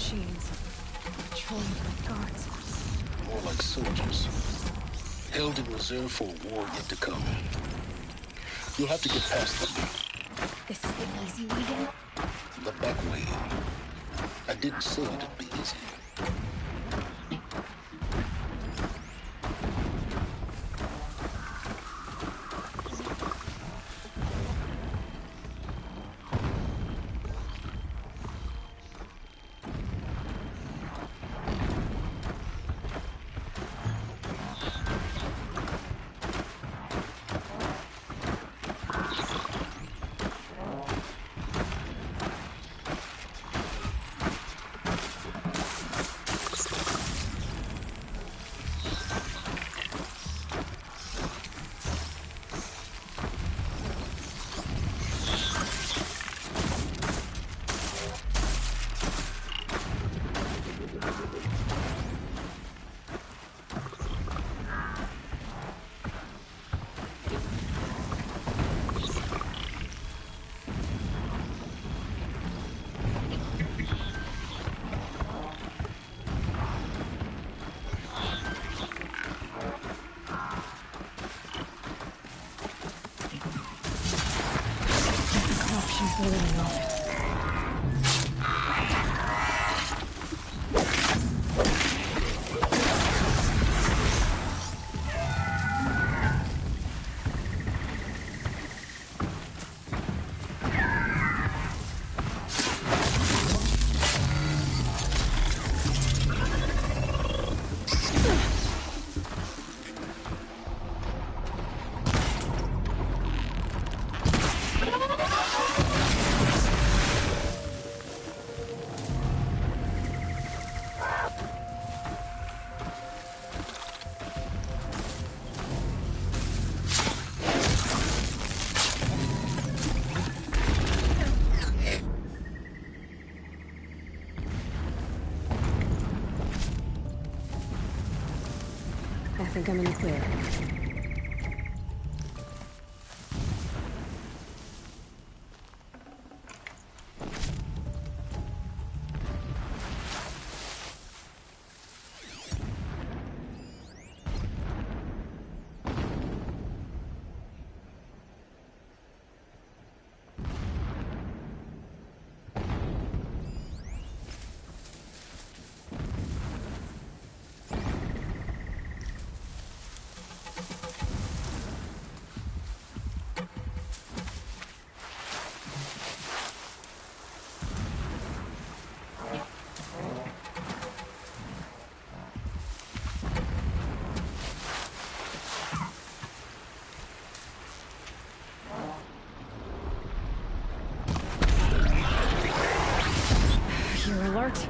machines. Patrolling like guards. More like soldiers. Held in reserve for a war yet to come. You'll have to get past them. This is the easy way in? The back way. I didn't say it'd be easy. She's living off it. I think I'm in the clear. You're alert.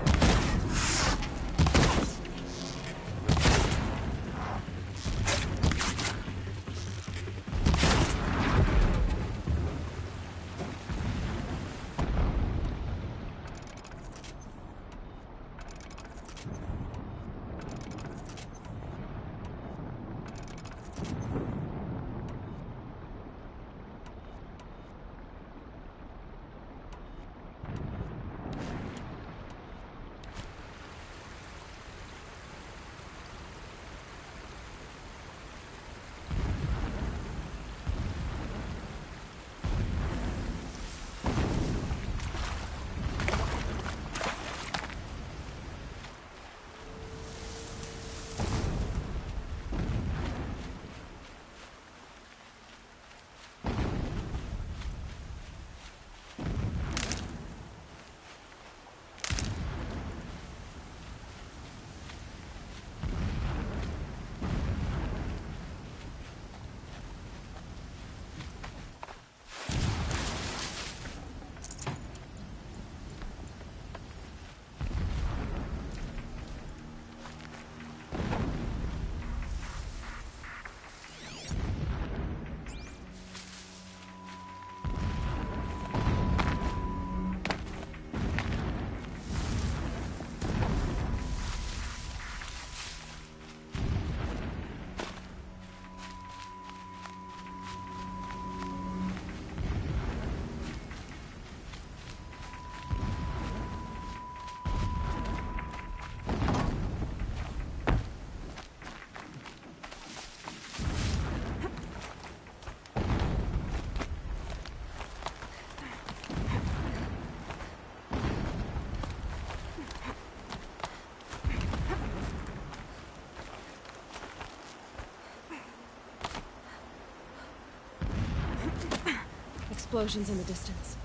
explosions in the distance.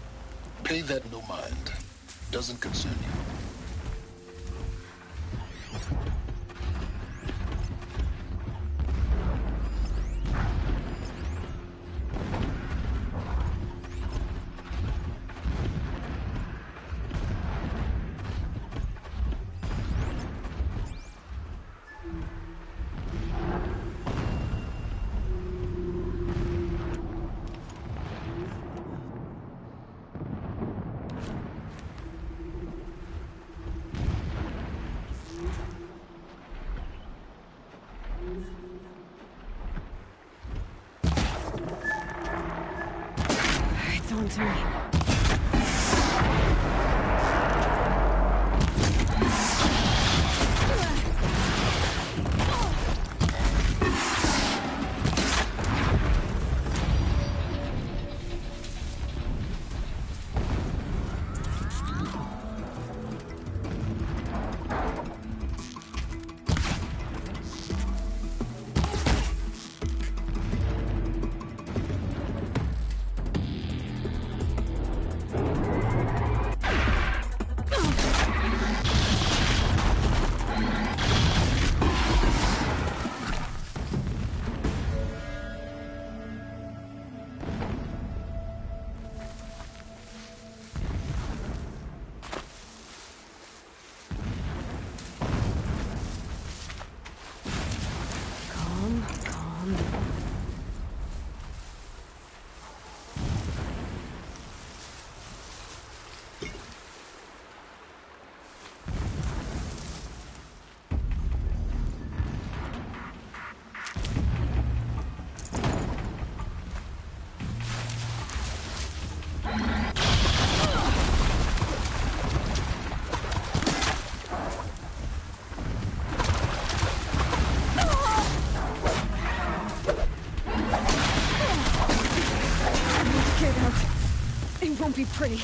Pay that no mind. Doesn't concern you. It's on to me. Calm. Get out. It won't be pretty.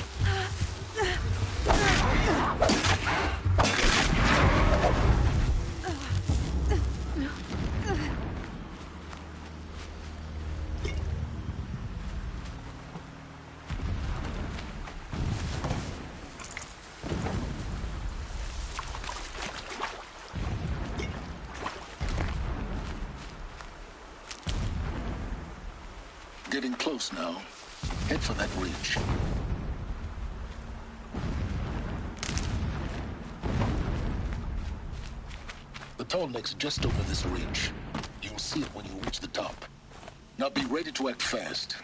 Getting close now. Head for that ridge. The tall neck's just over this ridge. You'll see it when you reach the top. Now be ready to act fast.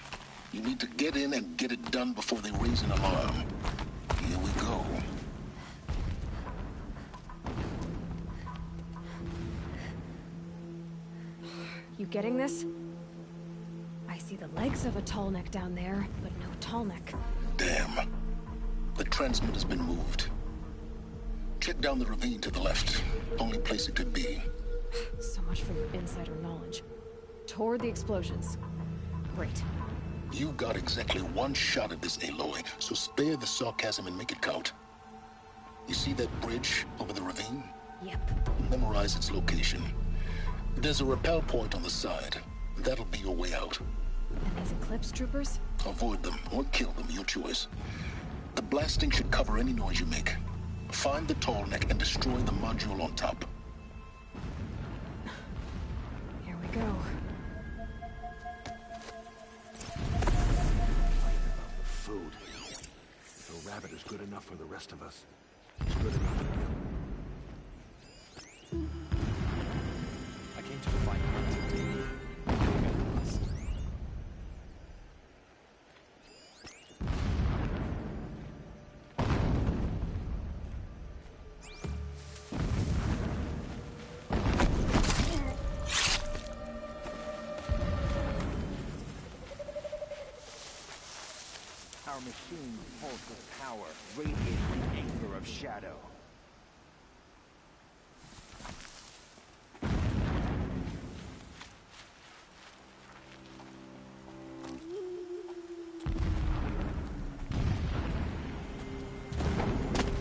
You need to get in and get it done before they raise an alarm. Here we go. You getting this? I see the legs of a tall neck down there, but no tall neck. Damn. The transmitter's been moved. Check down the ravine to the left. Only place it could be. So much for your insider knowledge. Toward the explosions. Great. You got exactly one shot at this, Aloy, so spare the sarcasm and make it count. You see that bridge over the ravine? Yep. Memorize its location. There's a rappel point on the side. That'll be your way out. And these Eclipse troopers? Avoid them or kill them, your choice. The blasting should cover any noise you make. Find the tall neck and destroy the module on top. Here we go. Food. If a rabbit is good enough for the rest of us, it's good enough for him. I came to find hunting. Our machine pulls with power, radiating the anger of shadow.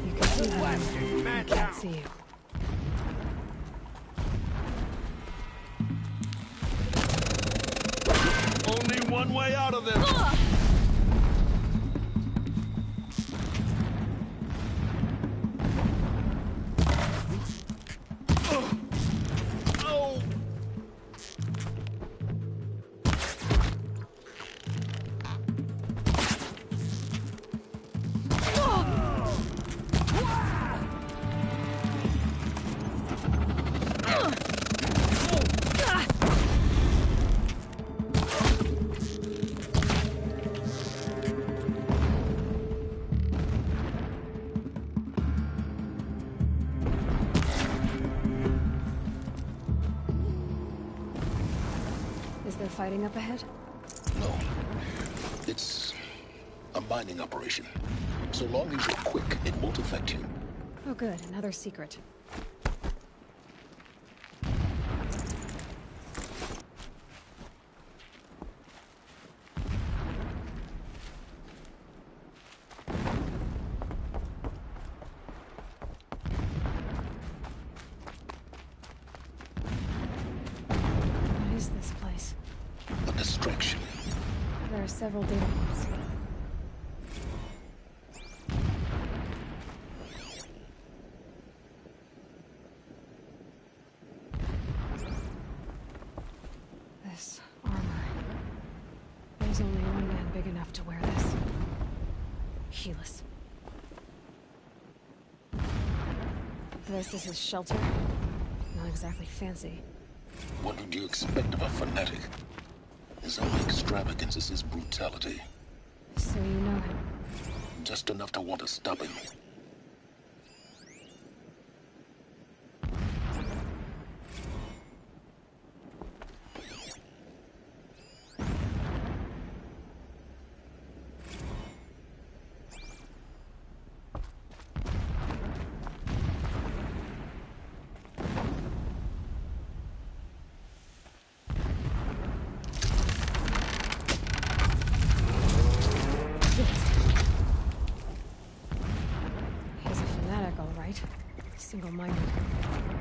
You can see them. Blasted man I can't down. see you. Only one way out of this! fighting up ahead? No. It's a mining operation. So long as you're quick, it won't affect you. Oh good, another secret. What is this place? A distraction. There are several data points. This armor. There's only one man big enough to wear this. Helis. This is his shelter. Not exactly fancy. What would you expect of a fanatic? His only extravagance is his brutality. So you know him. Just enough to want to stop him. He's a fanatic, all right. Single-minded.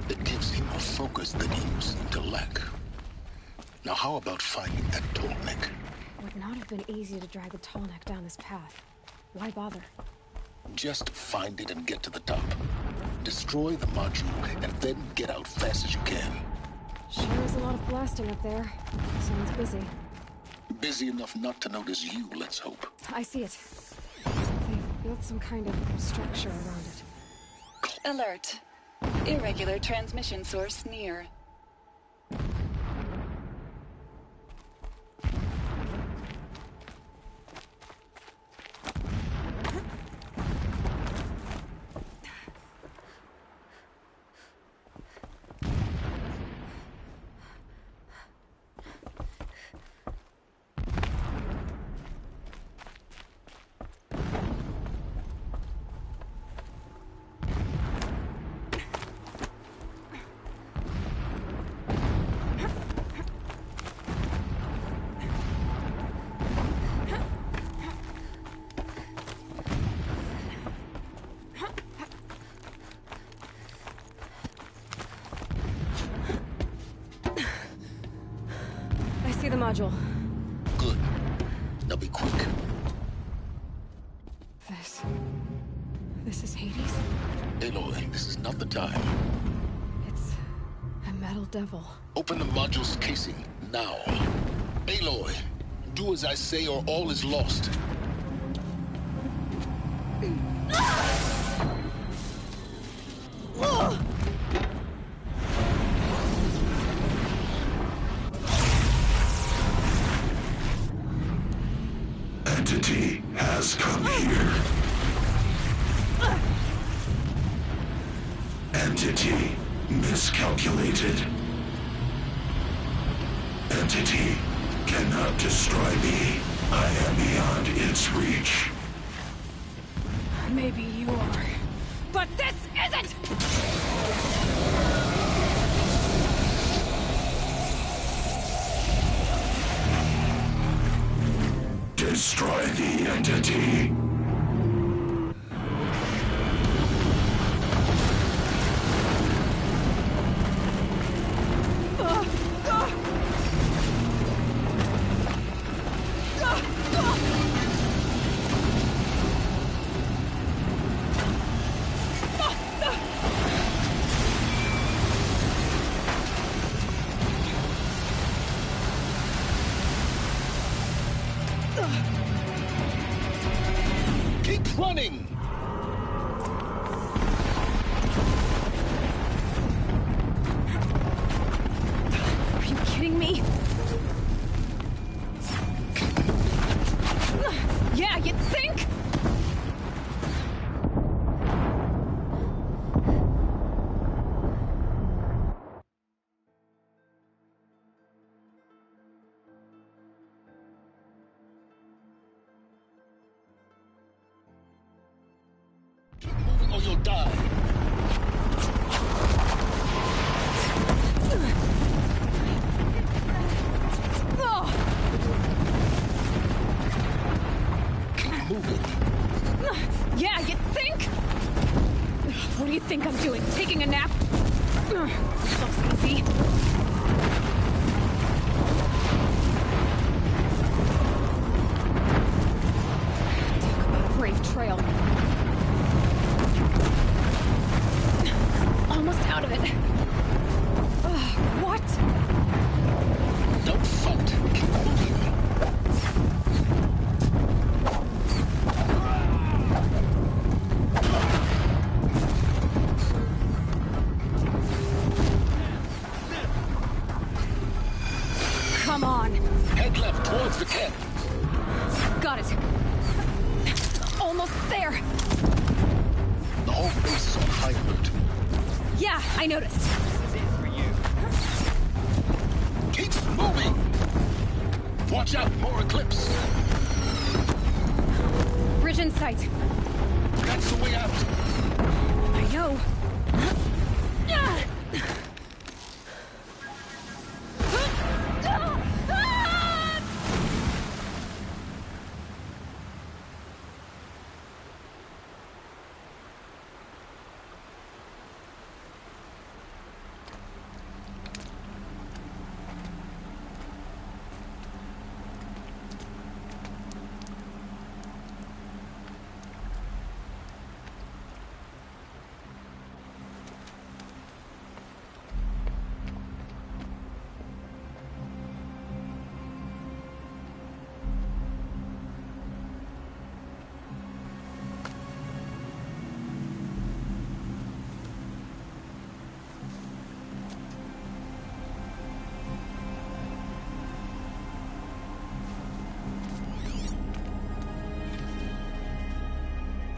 It gives him a focus that you seem to lack. Now how about finding that Tolnek? Would not have been easy to drag the Tallneck down this path. Why bother? Just find it and get to the top. Destroy the module and then get out fast as you can. Sure is a lot of blasting up there. Sounds busy. Busy enough not to notice you, let's hope. I see it. They've built some kind of structure around it. Alert. Irregular transmission source near. I see the module. Good. Now be quick. This is Hades? Aloy, this is not the time. It's a metal devil. Open the module's casing, now. Aloy, do as I say or all is lost. Entity has come here. Entity miscalculated. Entity cannot destroy me. I am beyond its reach. Maybe you are. But this isn't! Destroy the entity. you'll die. Keep moving. Yeah, you think? What do you think I'm doing? Taking a nap? Looks easy. Talk about a brave trail. Almost out of it. What? Don't fight. Keep moving. Come on. Head left towards the camp. Got it. Almost there. The whole base is on high alert. Yeah, I noticed. This is it for you. Keep moving. Watch out, more Eclipse. Bridge in sight. That's the way out. I know.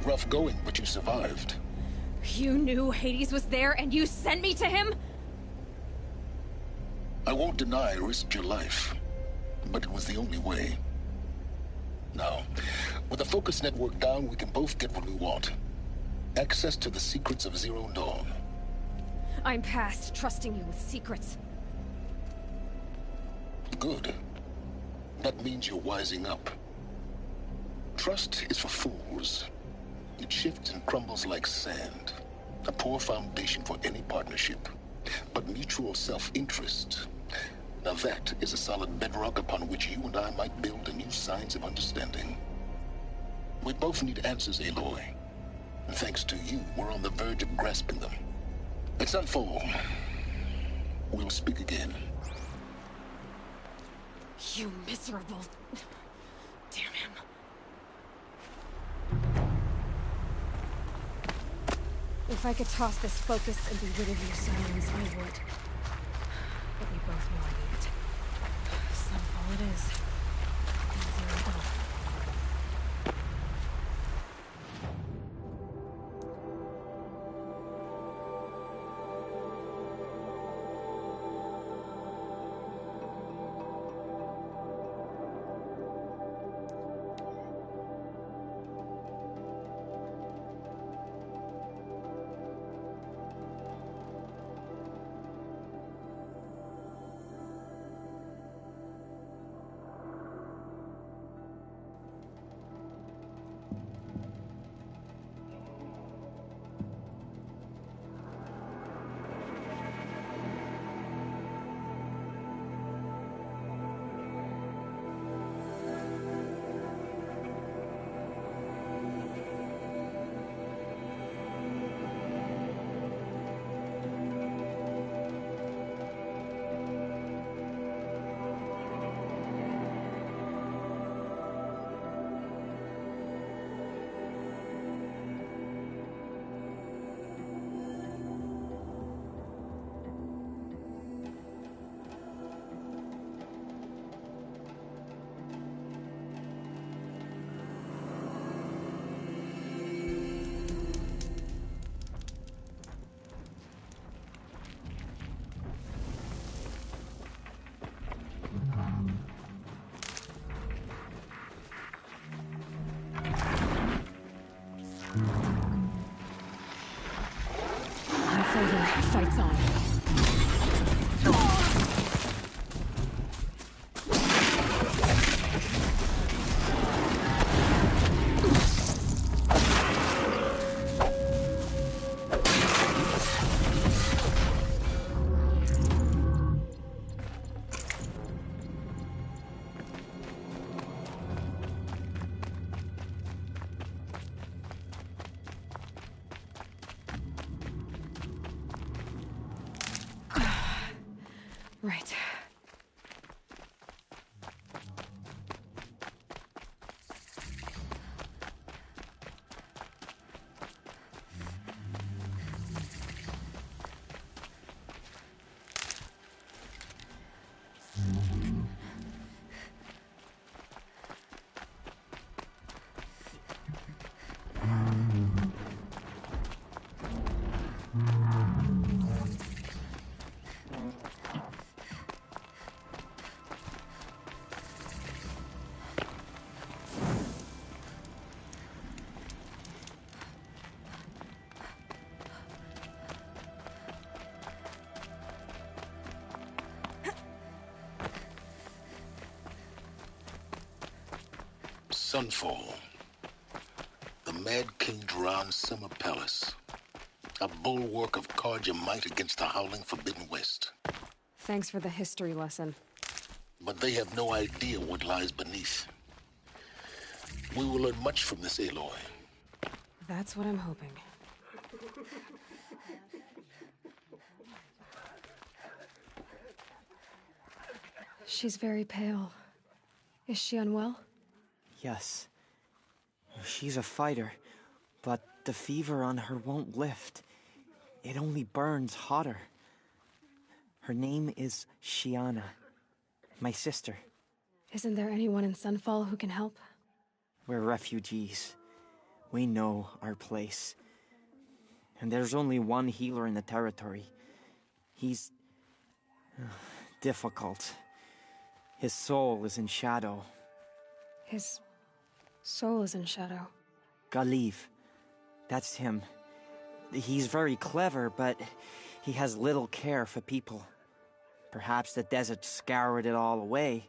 Rough going, but you survived. You knew Hades was there and you sent me to him? I won't deny I risked your life, but it was the only way. Now, with the focus network down, we can both get what we want. Access to the secrets of Zero Dawn. I'm past trusting you with secrets. Good. That means you're wising up. Trust is for fools. It shifts and crumbles like sand. A poor foundation for any partnership. But mutual self-interest. Now that is a solid bedrock upon which you and I might build a new science of understanding. We both need answers, Aloy. And thanks to you, we're on the verge of grasping them. It's unfold. We'll speak again. You miserable... Damn him. If I could toss this focus and be rid of your silence, I would. But we both know I need it. Sunfall it is. And Zero Dawn. over. Fight's on. Right. Sunfall. The Mad King Duran's summer palace. A bulwark of Carja might against the howling Forbidden West. Thanks for the history lesson. But they have no idea what lies beneath. We will learn much from this Aloy. That's what I'm hoping. She's very pale. Is she unwell? Yes. She's a fighter, but the fever on her won't lift. It only burns hotter. Her name is Shiana, my sister. Isn't there anyone in Sunfall who can help? We're refugees. We know our place. And there's only one healer in the territory. He's difficult. His soul is in shadow. His soul is in shadow. Galiv. That's him. He's very clever, but he has little care for people. Perhaps the desert scoured it all away.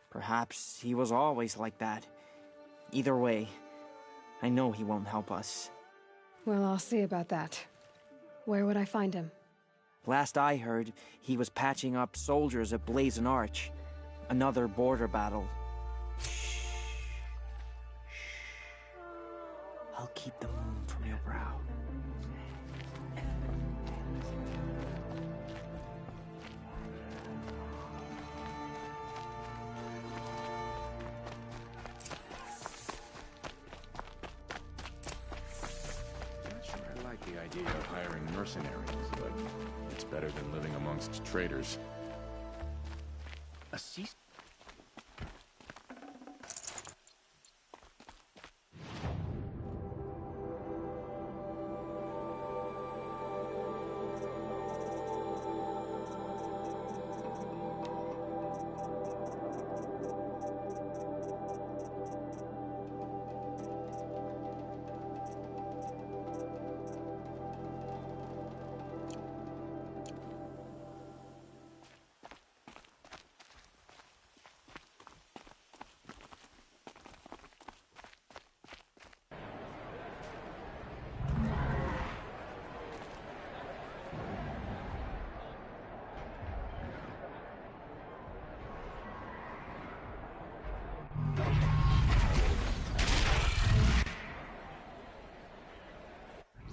Perhaps he was always like that. Either way, I know he won't help us. Well, I'll see about that. Where would I find him? Last I heard, he was patching up soldiers at Blazon Arch. Another border battle. I'll keep the moon from your brow. Not sure I like the idea of hiring mercenaries, but it's better than living amongst traitors. A cease.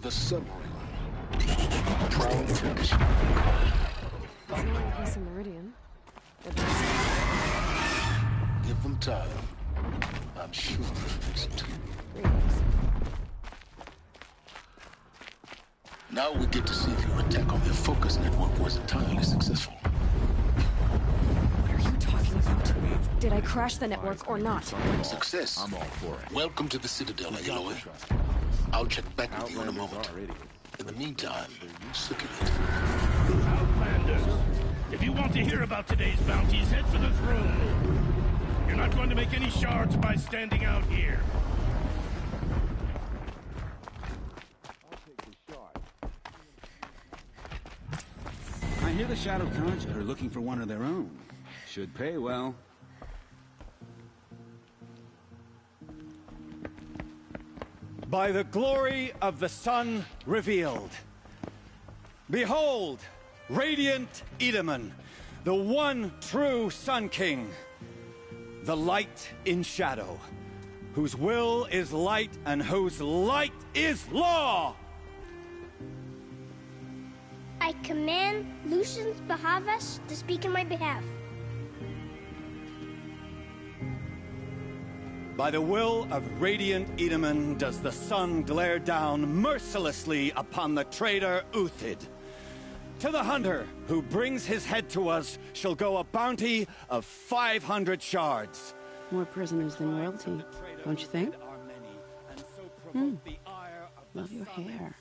The submarine. Proud tradition. It's not a piece of Meridian. Give them time. I'm sure they'll fix it. Now we get to see if your attack on their focus network was entirely successful. What are you talking about? Did I crash the network or not? Success. I'm all for it. Welcome to the Citadel, Aloy. I'll check back with you in a moment. In the meantime, circulate. Outlanders, if you want to hear about today's bounties, head for the throne. You're not going to make any shards by standing out here. hear the Shadow Conjure are looking for one of their own. Should pay well. By the glory of the sun revealed. Behold, radiant Edaman, the one true Sun King. The light in shadow, whose will is light and whose light is law! I command Lucius Bahavas to speak in my behalf. By the will of radiant Edaman does the sun glare down mercilessly upon the traitor Uthid. To the hunter who brings his head to us shall go a bounty of 500 shards. More prisoners than royalty, don't you think? Love your hair.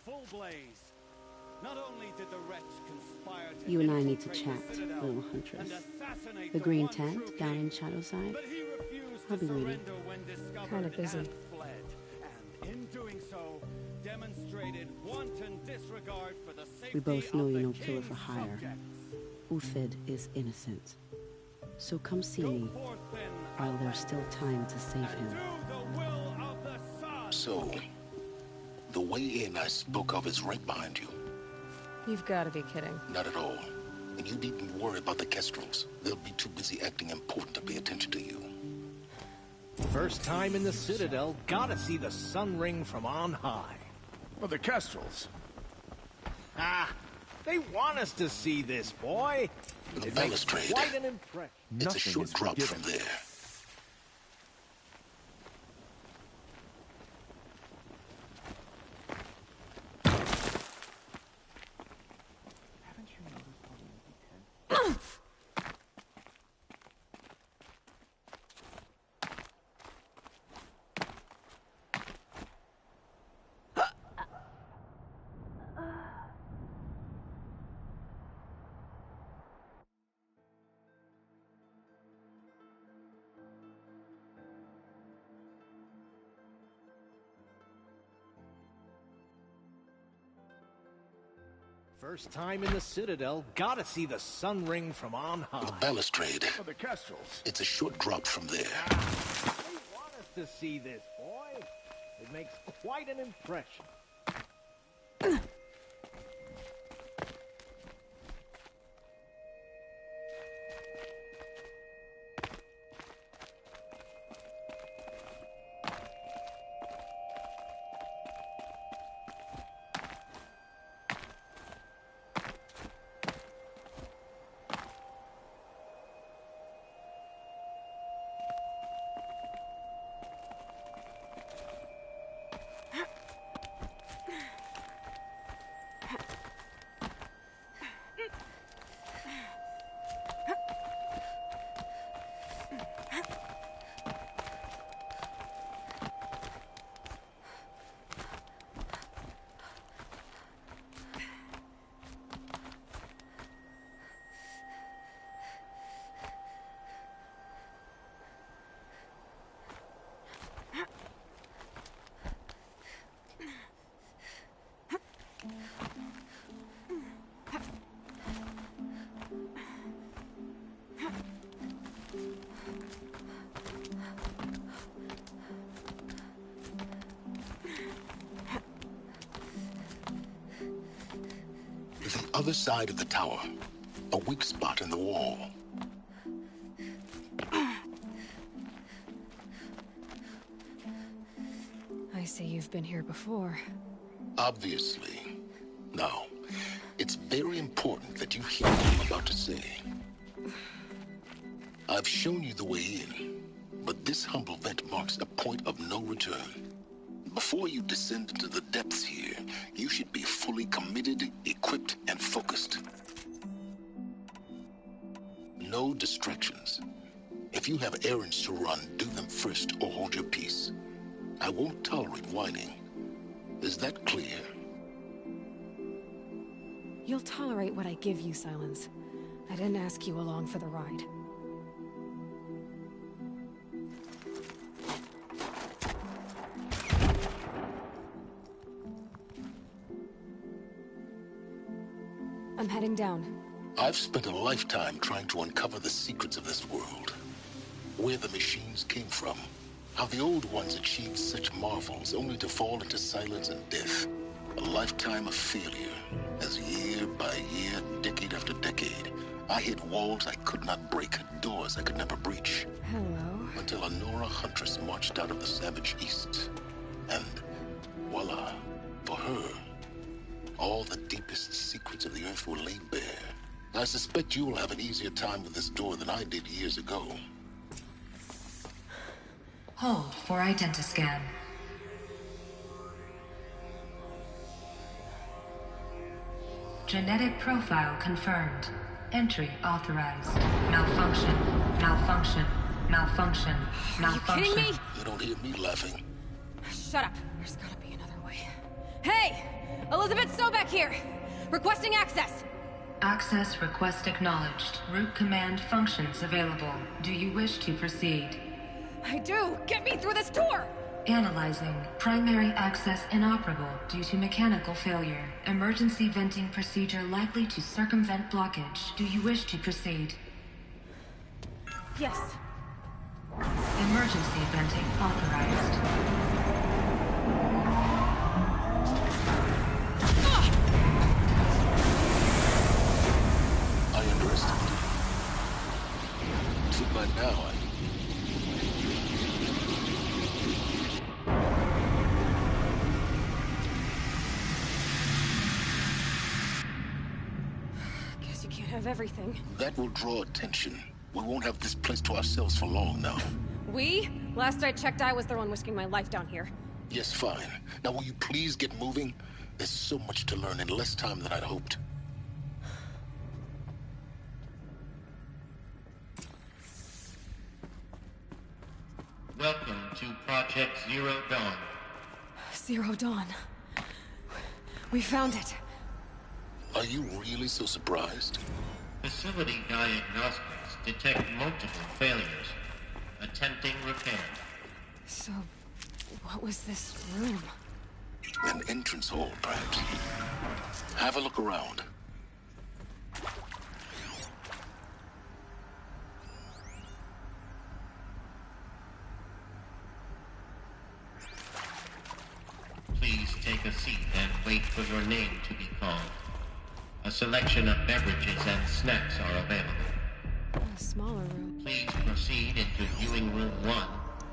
You and I need to chat, little huntress. The green tent down in Shadowside. I'll be waiting. Kind of busy. We both know you're no killer for hire. Uthid is innocent. So come see me, while there's still time to save him. So, the way in I spoke of is right behind you. You've got to be kidding. Not at all. And you needn't worry about the Kestrels. They'll be too busy acting important to pay attention to you. First time in the Citadel, gotta see the sun ring from on high. Well, the Kestrels. Ah, they want us to see this, boy. The It makes balustrade. quite an impression. It's a short drop from there. First time in the Citadel, gotta see the sun ring from on high. The balustrade. Well, the Kestrels. It's a short drop from there. They want us to see this, boy. It makes quite an impression. The other side of the tower. A weak spot in the wall. I see you've been here before. Obviously. Now, it's very important that you hear what I'm about to say. I've shown you the way in, but this humble vent marks a point of no return. Before you descend into the depths here, you should be fully committed, equipped, and focused. No distractions. If you have errands to run, do them first or hold your peace. I won't tolerate whining. Is that clear? You'll tolerate what I give you, Silence. I didn't ask you along for the ride. I'm heading down. I've spent a lifetime trying to uncover the secrets of this world. Where the machines came from. How the old ones achieved such marvels only to fall into silence and death. A lifetime of failure, as year by year, decade after decade, I hit walls I could not break, doors I could never breach. Hello. Until a Nora huntress marched out of the savage east. And voila, for her, all the deepest secrets of the earth were laid bare. I suspect you will have an easier time with this door than I did years ago. Hold for identiscan. Genetic profile confirmed. Entry authorized. Malfunction. Malfunction. Malfunction. Malfunction. Are you kidding me? You don't hear me laughing. Shut up. There's gotta be another way. Hey! Elizabeth Sobek here! Requesting access! Access request acknowledged. Root command functions available. Do you wish to proceed? I do! Get me through this door! Analyzing. Primary access inoperable due to mechanical failure. Emergency venting procedure likely to circumvent blockage. Do you wish to proceed? Yes. Emergency venting authorized. I underestimated. So by now, Guess you can't have everything. that will draw attention. We won't have this place to ourselves for long now. We? Last I checked, I was the one risking my life down here. Yes, fine. Now will you please get moving? There's so much to learn in less time than I'd hoped. Welcome to Project Zero Dawn. Zero Dawn. We found it. Are you really so surprised? Facility diagnostics detect multiple failures. Attempting repair. So, what was this room? An entrance hall, perhaps. Have a look around. Please take a seat and wait for your name to be called. A selection of beverages and snacks are available. A smaller room. Please proceed into viewing room 1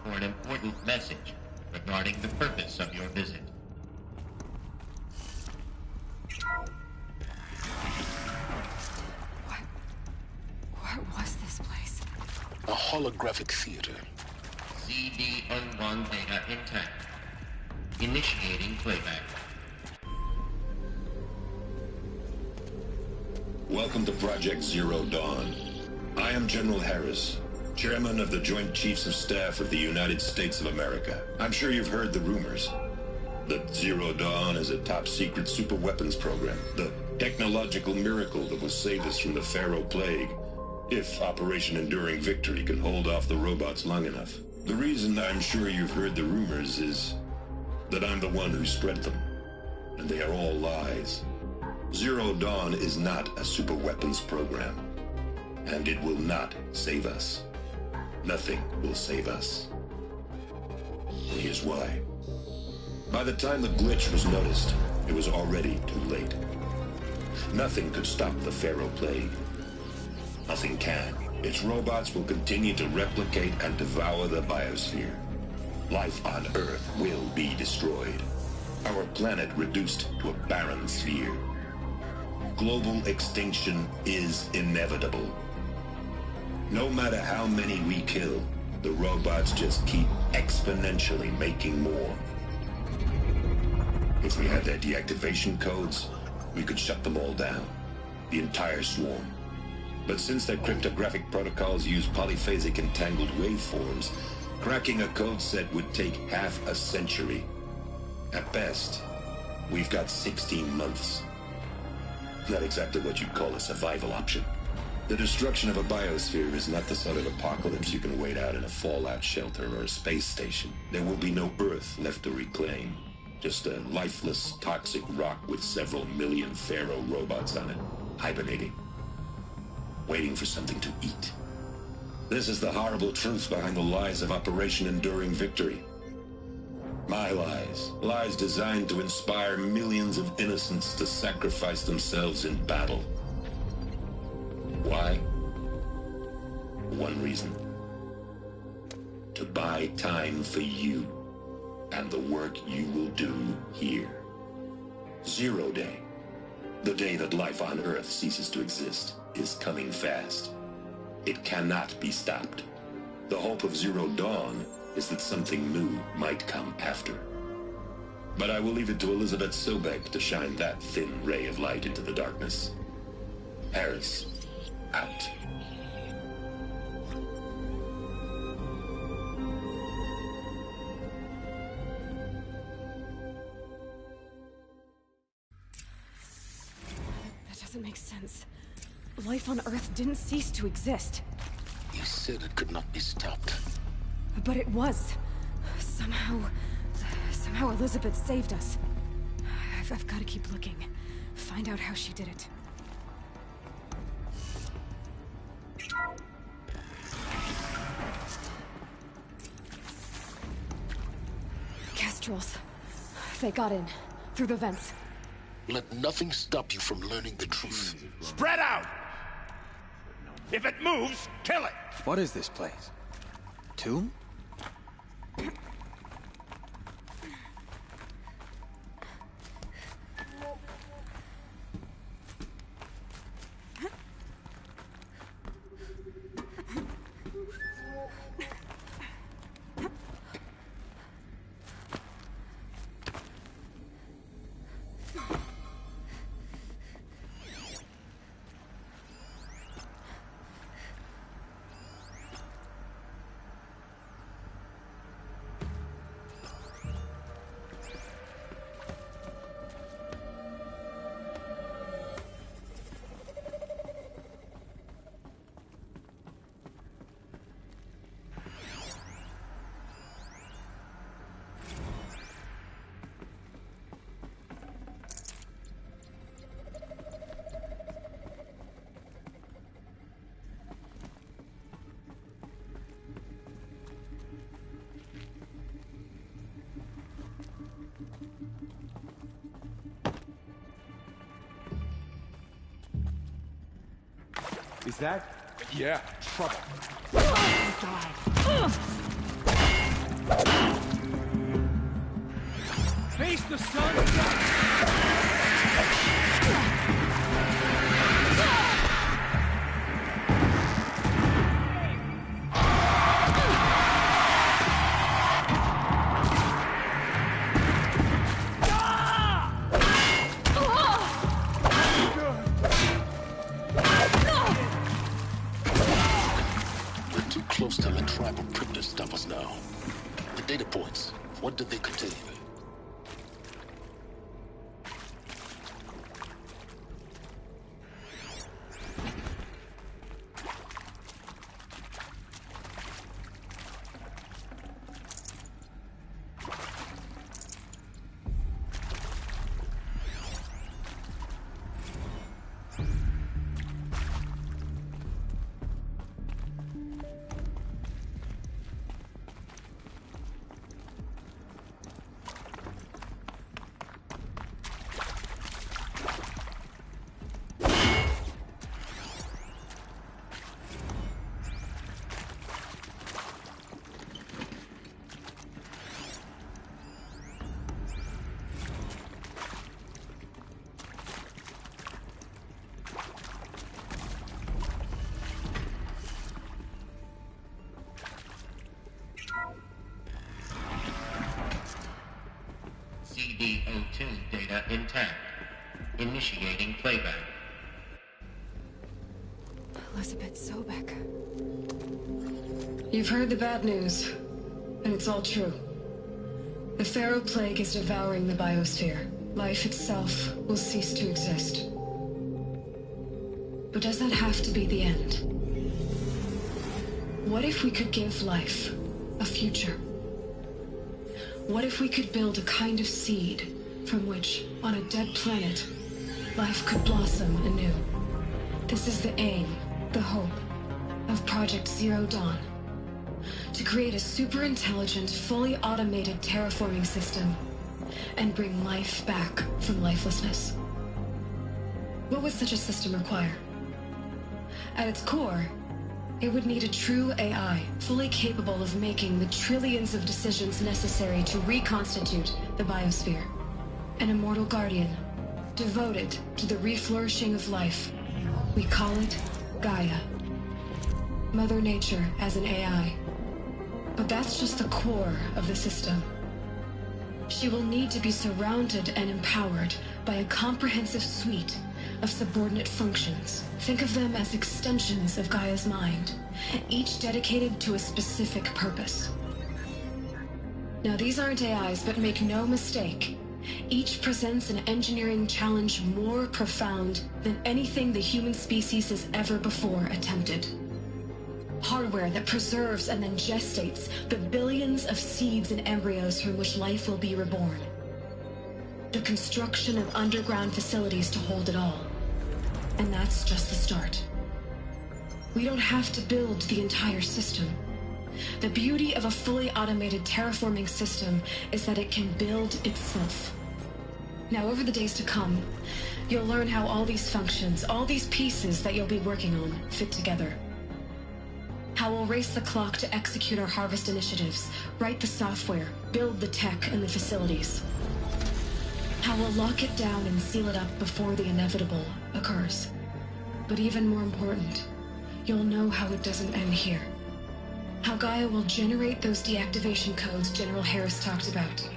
for an important message regarding the purpose of your visit. What was this place? A holographic theater. ZD-01 data intact. Initiating playback. Welcome to Project Zero Dawn. I am General Harris, Chairman of the Joint Chiefs of Staff of the United States of America. I'm sure you've heard the rumors that Zero Dawn is a top-secret superweapons program, the technological miracle that will save us from the Pharaoh Plague, if Operation Enduring Victory can hold off the robots long enough. The reason I'm sure you've heard the rumors is that I'm the one who spread them, and they are all lies. Zero Dawn is not a superweapons program, and it will not save us. Nothing will save us. And here's why. By the time the glitch was noticed, it was already too late. Nothing could stop the Pharaoh Plague. Nothing can. Its robots will continue to replicate and devour the biosphere. Life on Earth will be destroyed. Our planet reduced to a barren sphere. Global extinction is inevitable. No matter how many we kill, the robots just keep exponentially making more. If we had their deactivation codes, we could shut them all down. The entire swarm. But since their cryptographic protocols use polyphasic entangled waveforms, cracking a code set would take half a century. At best, we've got 16 months. Not exactly what you'd call a survival option. The destruction of a biosphere is not the sort of apocalypse you can wait out in a fallout shelter or a space station. There will be no Earth left to reclaim. Just a lifeless, toxic rock with several million Pharaoh robots on it, hibernating. waiting for something to eat. This is the horrible truth behind the lies of Operation Enduring Victory. My lies. Lies designed to inspire millions of innocents to sacrifice themselves in battle. Why? One reason. To buy time for you and the work you will do here. Zero Day, the day that life on Earth ceases to exist, is coming fast. It cannot be stopped. The hope of Zero Dawn is that something new might come after. But I will leave it to Elizabeth Sobek to shine that thin ray of light into the darkness. Harris, out. That doesn't make sense. Life on Earth didn't cease to exist. You said it could not be stopped. But it was. Somehow Elizabeth saved us. I've got to keep looking. Find out how she did it. Kestrels. They got in. Through the vents. Let nothing stop you from learning the truth. Spread out! If it moves, kill it! What is this place? Tomb? Is that? Yeah, trouble. Face the sun! We're too close to the tribal crypt to stop us now. The data points, what did they contain? CD02 data intact. Initiating playback. Elizabeth Sobek. You've heard the bad news, and it's all true. The Pharaoh Plague is devouring the biosphere. Life itself will cease to exist. But does that have to be the end? What if we could give life a future? What if we could build a kind of seed from which, on a dead planet, life could blossom anew? This is the aim, the hope of Project Zero Dawn. To create a super-intelligent, fully automated terraforming system and bring life back from lifelessness. What would such a system require? At its core, it would need a true AI, fully capable of making the trillions of decisions necessary to reconstitute the biosphere. An immortal guardian, devoted to the reflourishing of life. We call it Gaia. Mother Nature as an AI. But that's just the core of the system. She will need to be surrounded and empowered by a comprehensive suite of subordinate functions. Think of them as extensions of Gaia's mind, each dedicated to a specific purpose. Now, these aren't AIs, but make no mistake, each presents an engineering challenge more profound than anything the human species has ever before attempted. Hardware that preserves and then gestates the billions of seeds and embryos from which life will be reborn. The construction of underground facilities to hold it all. And that's just the start. We don't have to build the entire system. The beauty of a fully automated terraforming system is that it can build itself. Now, over the days to come, you'll learn how all these functions, all these pieces that you'll be working on, fit together. How we'll race the clock to execute our harvest initiatives, write the software, build the tech and the facilities. How we'll lock it down and seal it up before the inevitable occurs. But even more important, you'll know how it doesn't end here. How Gaia will generate those deactivation codes General Harris talked about,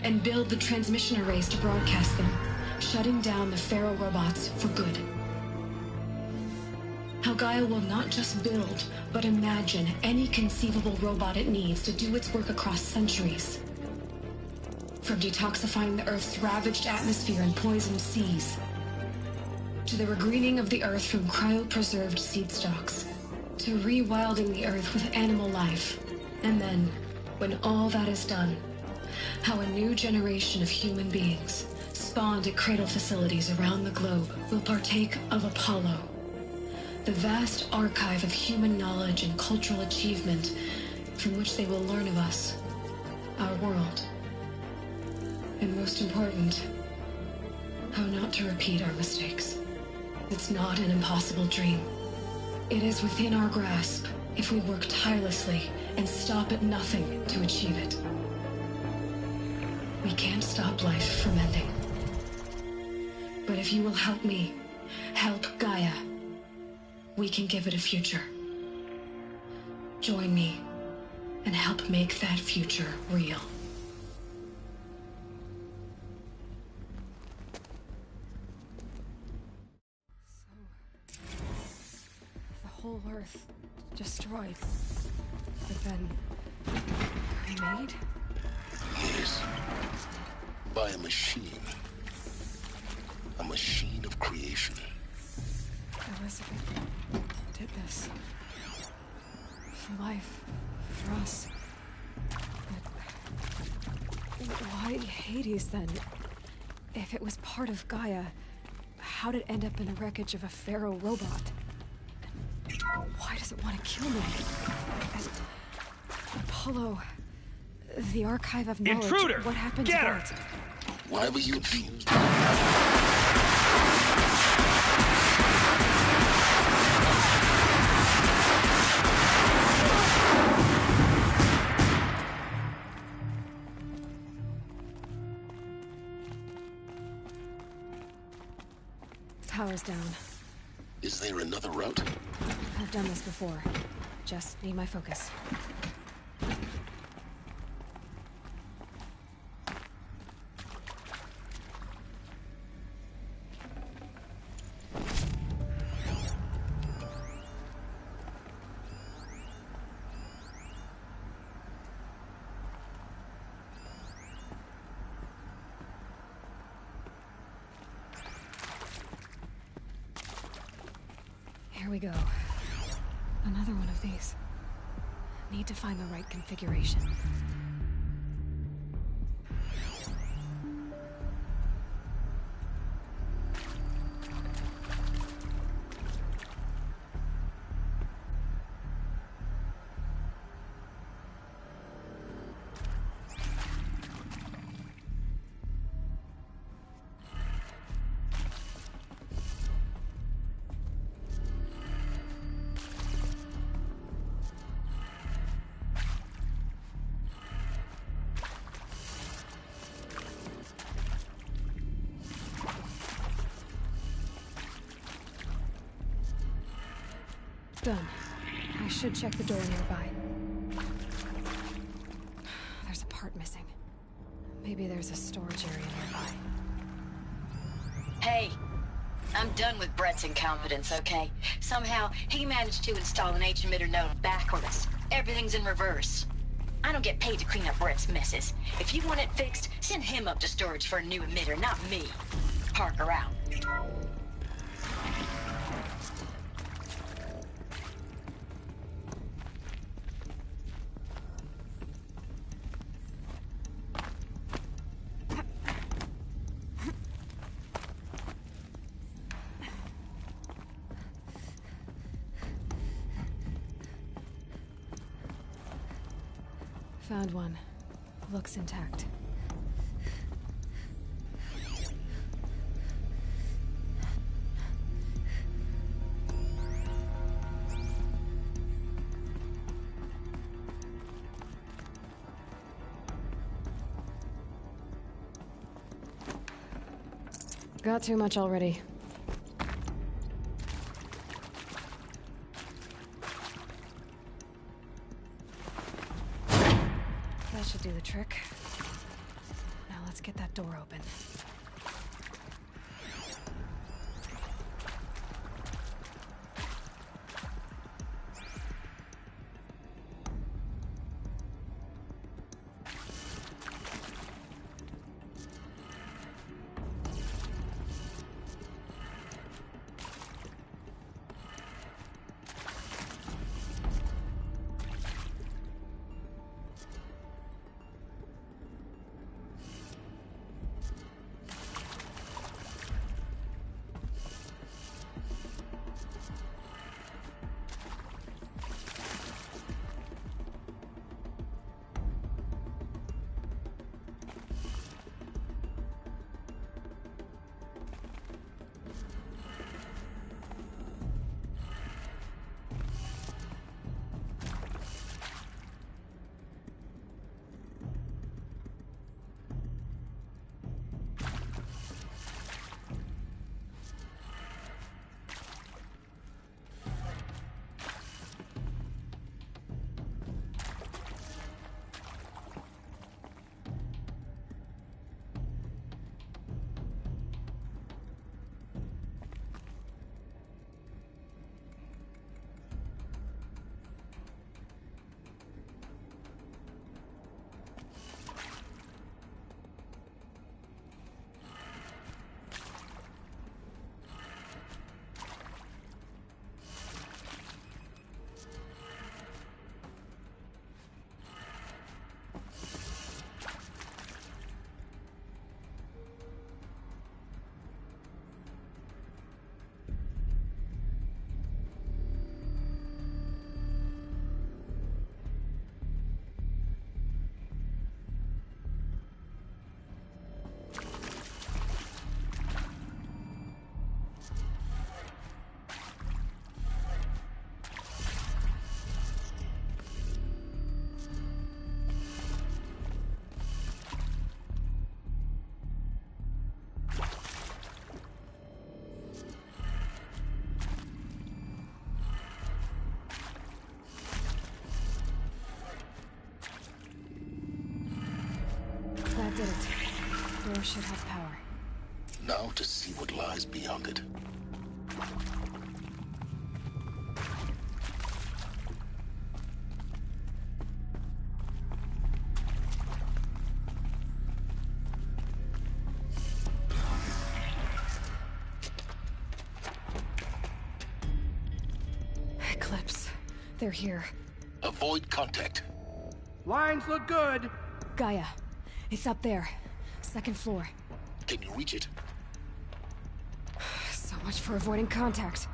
and build the transmission arrays to broadcast them, shutting down the Pharaoh robots for good. How Gaia will not just build, but imagine any conceivable robot it needs to do its work across centuries. From detoxifying the Earth's ravaged atmosphere and poisoned seas, to the regreening of the Earth from cryopreserved seed stalks, to rewilding the Earth with animal life. And then, when all that is done, how a new generation of human beings, spawned at cradle facilities around the globe, will partake of Apollo, the vast archive of human knowledge and cultural achievement from which they will learn of us, our world. And most important, how not to repeat our mistakes. It's not an impossible dream. It is within our grasp if we work tirelessly and stop at nothing to achieve it. We can't stop life from ending. But if you will help me, help Gaia, we can give it a future. Join me and help make that future real. Whole Earth destroyed, but then remade? Yes. By a machine. A machine of creation. Elizabeth did this. For life. For us. But why Hades then? If it was part of Gaia, how'd it end up in the wreckage of a Pharaoh robot? Why does it want to kill me? And Apollo, the archive of knowledge. Intruder! What happened Get to her! that? Why were you abused? Power's down. Is there another route? I've done this before. Just need my focus. Here we go. Another one of these. Need to find the right configuration. Done. I should check the door nearby. There's a part missing. Maybe there's a storage area nearby. Hey, I'm done with Brett's incompetence, okay? Somehow, he managed to install an H-emitter node backwards. Everything's in reverse. I don't get paid to clean up Brett's messes. If you want it fixed, send him up to storage for a new emitter, not me. Parker out. Found one. Looks intact. Got too much already. That should do the trick. Now let's get that door open. That did it. Door should have power. Now to see what lies beyond it. Eclipse. They're here. Avoid contact. Lines look good. Gaia. It's up there. Second floor. Can you reach it? So much for avoiding contact.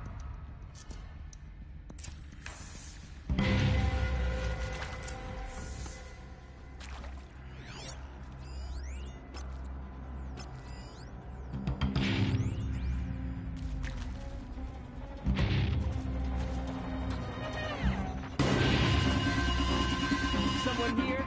Someone here?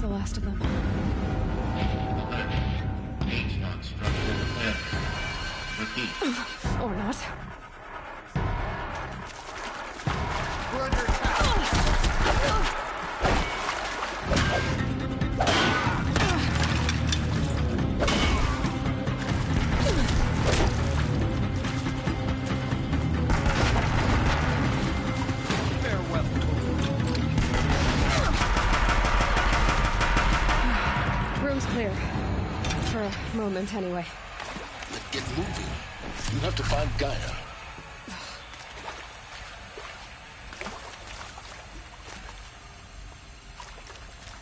the last of them. H-Not structure defense. Repeat. Or not. We're under attack. Room's clear. For a moment, anyway. Then get moving. You have to find Gaia.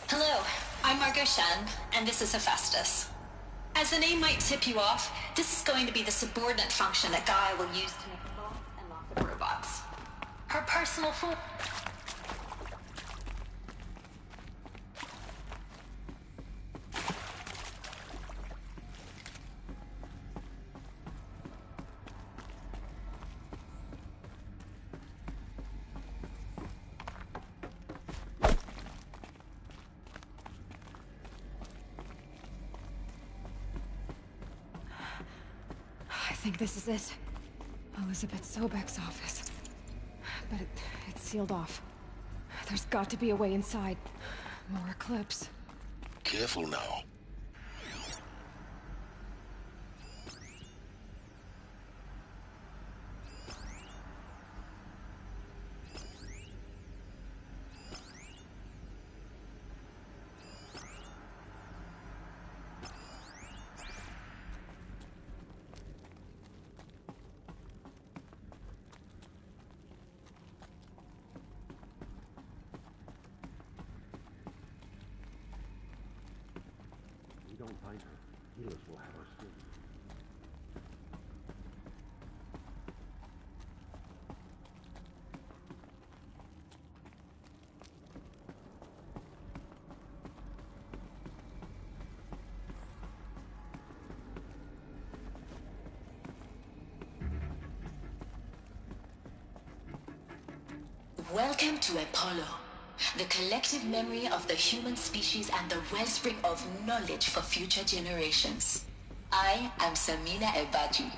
Hello, I'm Margot Shen, and this is Hephaestus. As the name might tip you off, this is going to be the subordinate function that Gaia will use to make lots and lots of robots. Her personal form. I think this is it. Elizabeth Sobek's office. But it's sealed off. There's got to be a way inside. More Eclipse. Careful now. Don't find her. Healers will have her soon. Welcome to Apollo, the collective memory of the human species and the wellspring of knowledge for future generations. I am Samina Ebaji.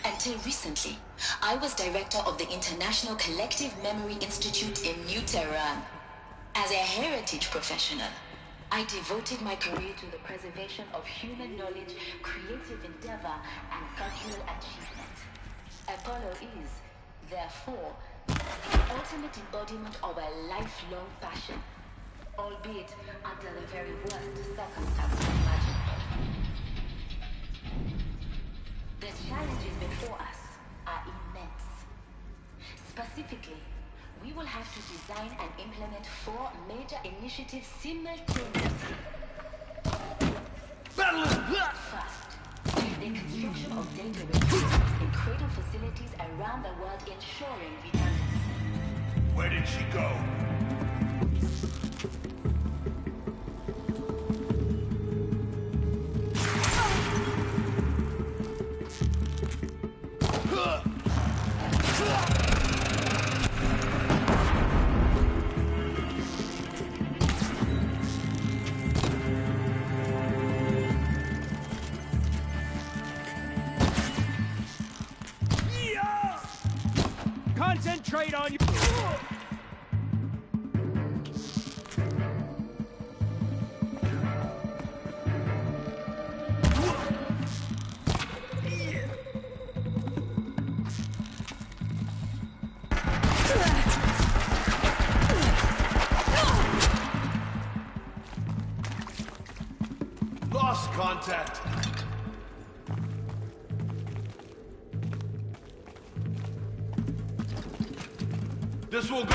Until recently, I was director of the International Collective Memory Institute in New Tehran. As a heritage professional, I devoted my career to the preservation of human knowledge, creative endeavor, and cultural achievement. Apollo is, therefore, the ultimate embodiment of a lifelong passion, albeit under the very worst circumstances imaginable. The challenges before us are immense. Specifically, we will have to design and implement 4 major initiatives simultaneously. First, the construction of data repositories in cradle facilities around the world, ensuring redundancy. Where did she go? Concentrate on you. Lost contact. This will go.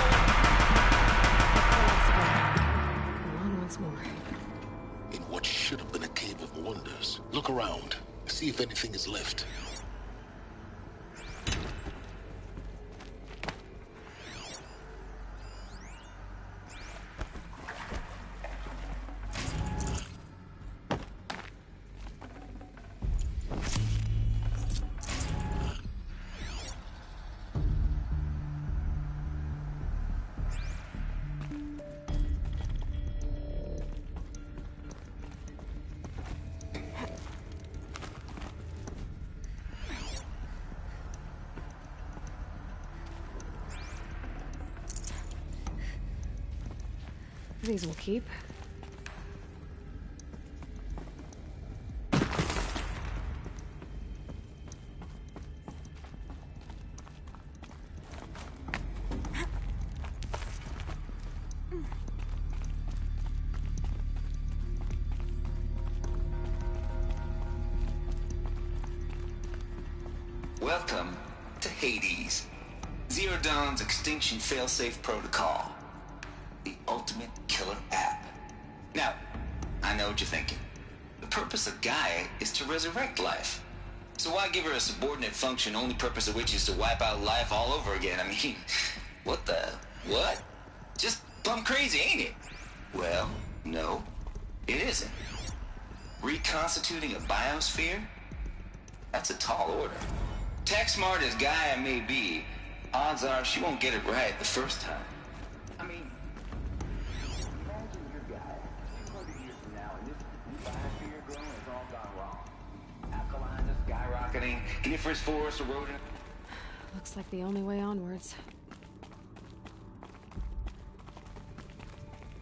On once more. In what should have been a cave of wonders. Look around. See if anything is left. these will keep. Welcome to Hades, Zero Dawn's extinction failsafe protocol. The ultimate killer app. Now, I know what you're thinking. The purpose of Gaia is to resurrect life. So why give her a subordinate function, only purpose of which is to wipe out life all over again? I mean, what? Just plumb crazy, ain't it? Well, no, it isn't. Reconstituting a biosphere? That's a tall order. Tech smart as Gaia may be, odds are she won't get it right the first time. I mean, imagine your Gaia 200 years from now, and this biosphere you're growing has all gone wrong. Alkaline is skyrocketing, coniferous forests eroding. Looks like the only way onwards.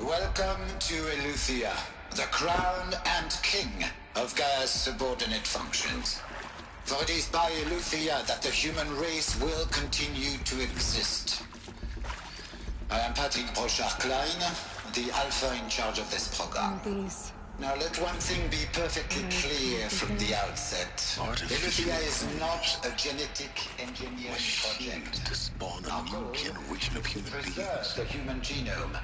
Welcome to Eleuthia, the crown and king of Gaia's subordinate functions. For it is by Eleuthia that the human race will continue to exist. I am Patrick Brochard-Klein, the Alpha in charge of this program. Now let one thing be perfectly clear from the outset. Eleuthia is not a genetic engineering project. To spawn a new generation of human beings. Preserve the human genome.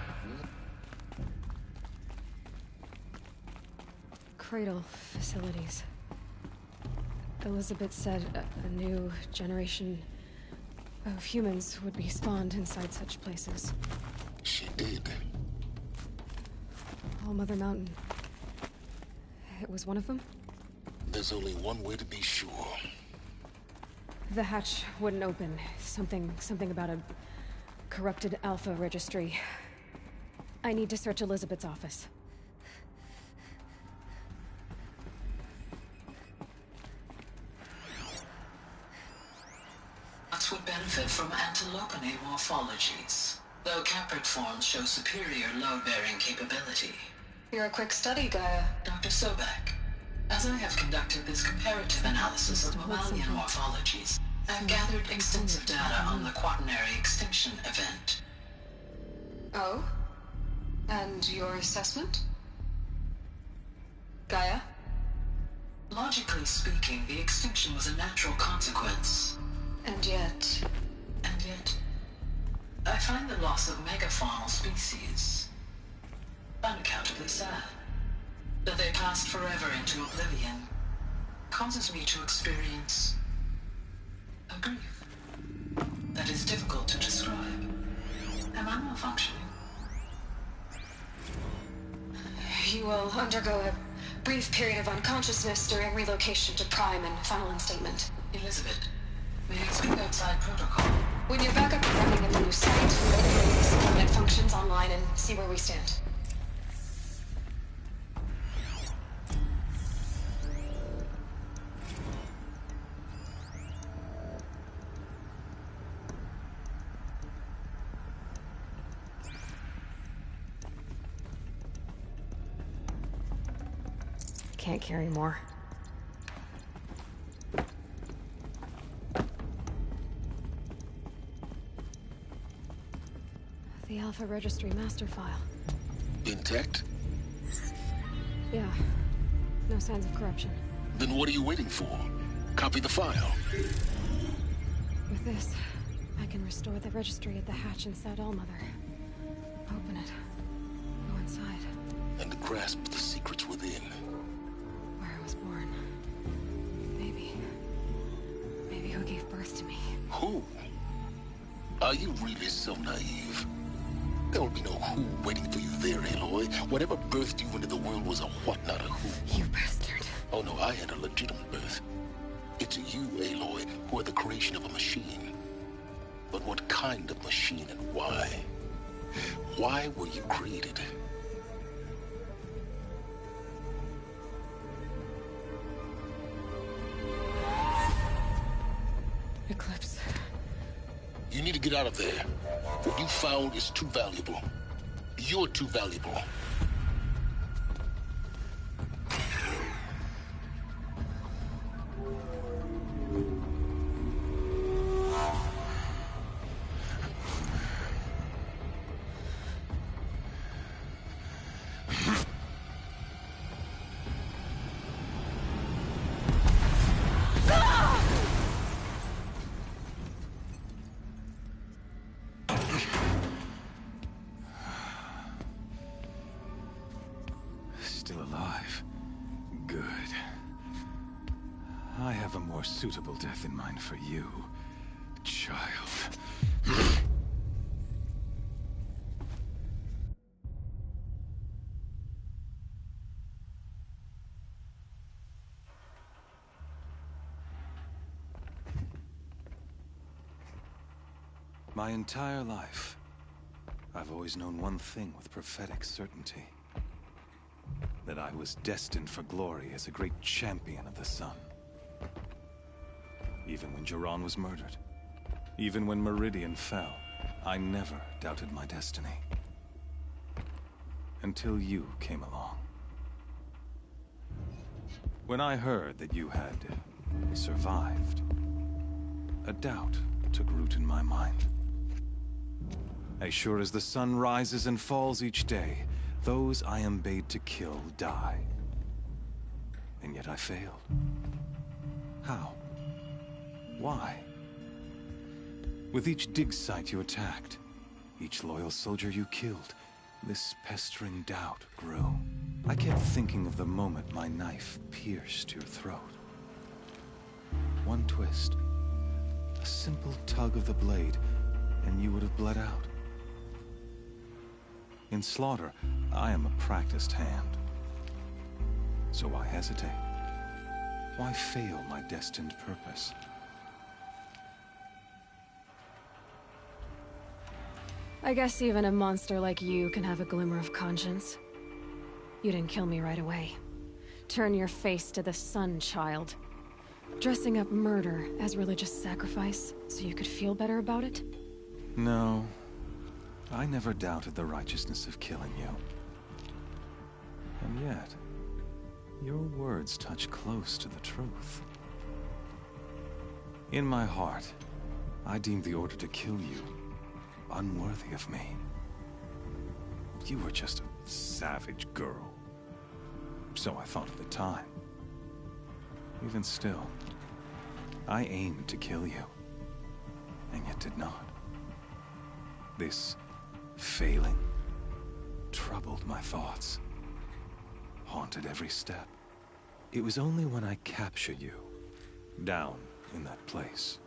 Cradle facilities. Elizabeth said a new generation of humans would be spawned inside such places. She did. All Mother Mountain. It was one of them? There's only one way to be sure. The hatch wouldn't open. Something about a corrupted Alpha registry. I need to search Elizabeth's office. Would benefit from antilopine morphologies, though caprid forms show superior load-bearing capability. You're a quick study, Gaia. Dr. Sobek, as I have conducted this comparative analysis of mammalian morphologies, I've gathered extensive data on the quaternary extinction event. Oh? And your assessment? Gaia? Logically speaking, the extinction was a natural consequence. And yet, I find the loss of megafaunal species unaccountably sad. That they passed forever into oblivion causes me to experience a grief that is difficult to describe. Am I malfunctioning? You will undergo a brief period of unconsciousness during relocation to Prime and final instatement. Elizabeth, may I speak outside protocol? When you're back up and running in the new site, we'll integrate the subordinate functions online and see where we stand. Can't carry more. The Alpha Registry master file. Intact? Yeah. No signs of corruption. Then what are you waiting for? Copy the file. With this, I can restore the registry at the hatch inside Allmother. Open it. Go inside. And grasp the secrets within. Where I was born. Maybe who gave birth to me. Who? Are you really so naive? There will be no who waiting for you there, Aloy. Whatever birthed you into the world was a what, not a who. You bastard. Oh no, I had a legitimate birth. It's you, Aloy, who are the creation of a machine. But what kind of machine and why? Why were you created? Eclipse. You need to get out of there. What you found is too valuable. You're too valuable. Still alive. Good. I have a more suitable death in mind for you, child. My entire life, I've always known one thing with prophetic certainty. That I was destined for glory as a great champion of the sun. Even when Jiran was murdered, even when Meridian fell, I never doubted my destiny. Until you came along. When I heard that you had survived, a doubt took root in my mind. As sure as the sun rises and falls each day, those I am bade to kill die. And yet I failed. How? Why? With each dig site you attacked, each loyal soldier you killed, this pestering doubt grew. I kept thinking of the moment my knife pierced your throat. One twist, a simple tug of the blade, and you would have bled out. In slaughter, I am a practiced hand. So why hesitate? Why fail my destined purpose? I guess even a monster like you can have a glimmer of conscience. You didn't kill me right away. Turn your face to the sun, child. Dressing up murder as religious sacrifice so you could feel better about it? No. I never doubted the righteousness of killing you. And yet, your words touch close to the truth. In my heart, I deemed the order to kill you unworthy of me. You were just a savage girl. So I thought at the time. Even still, I aimed to kill you, and yet did not. This failing troubled my thoughts, haunted every step. It was only when I captured you, down in that place,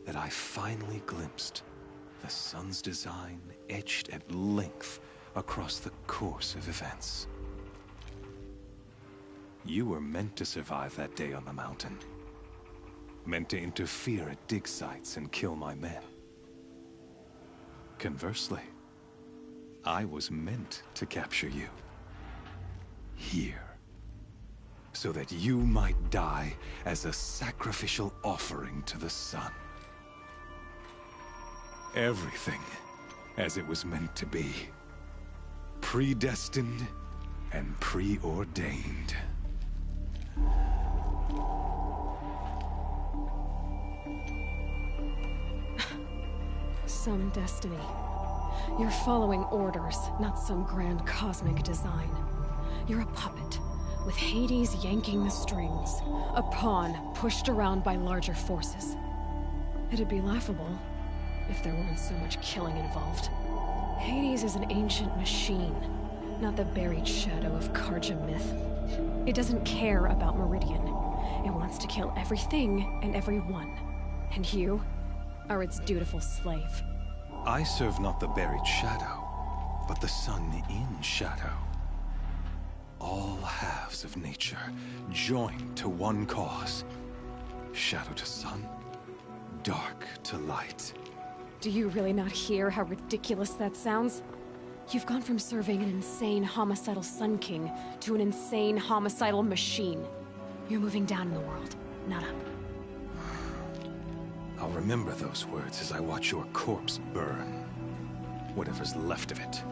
that I finally glimpsed the sun's design etched at length across the course of events. You were meant to survive that day on the mountain. Meant to interfere at dig sites and kill my men. Conversely, I was meant to capture you. Here. So that you might die as a sacrificial offering to the sun. Everything as it was meant to be. Predestined and preordained. Some destiny. You're following orders, not some grand cosmic design. You're a puppet, with Hades yanking the strings. A pawn pushed around by larger forces. It'd be laughable if there weren't so much killing involved. Hades is an ancient machine, not the buried shadow of Karja myth. It doesn't care about Meridian. It wants to kill everything and everyone. And you are its dutiful slave. I serve not the buried shadow, but the sun in shadow. All halves of nature joined to one cause. Shadow to sun, dark to light. Do you really not hear how ridiculous that sounds? You've gone from serving an insane homicidal Sun King to an insane homicidal machine. You're moving down in the world, not up. I'll remember those words as I watch your corpse burn. Whatever's left of it.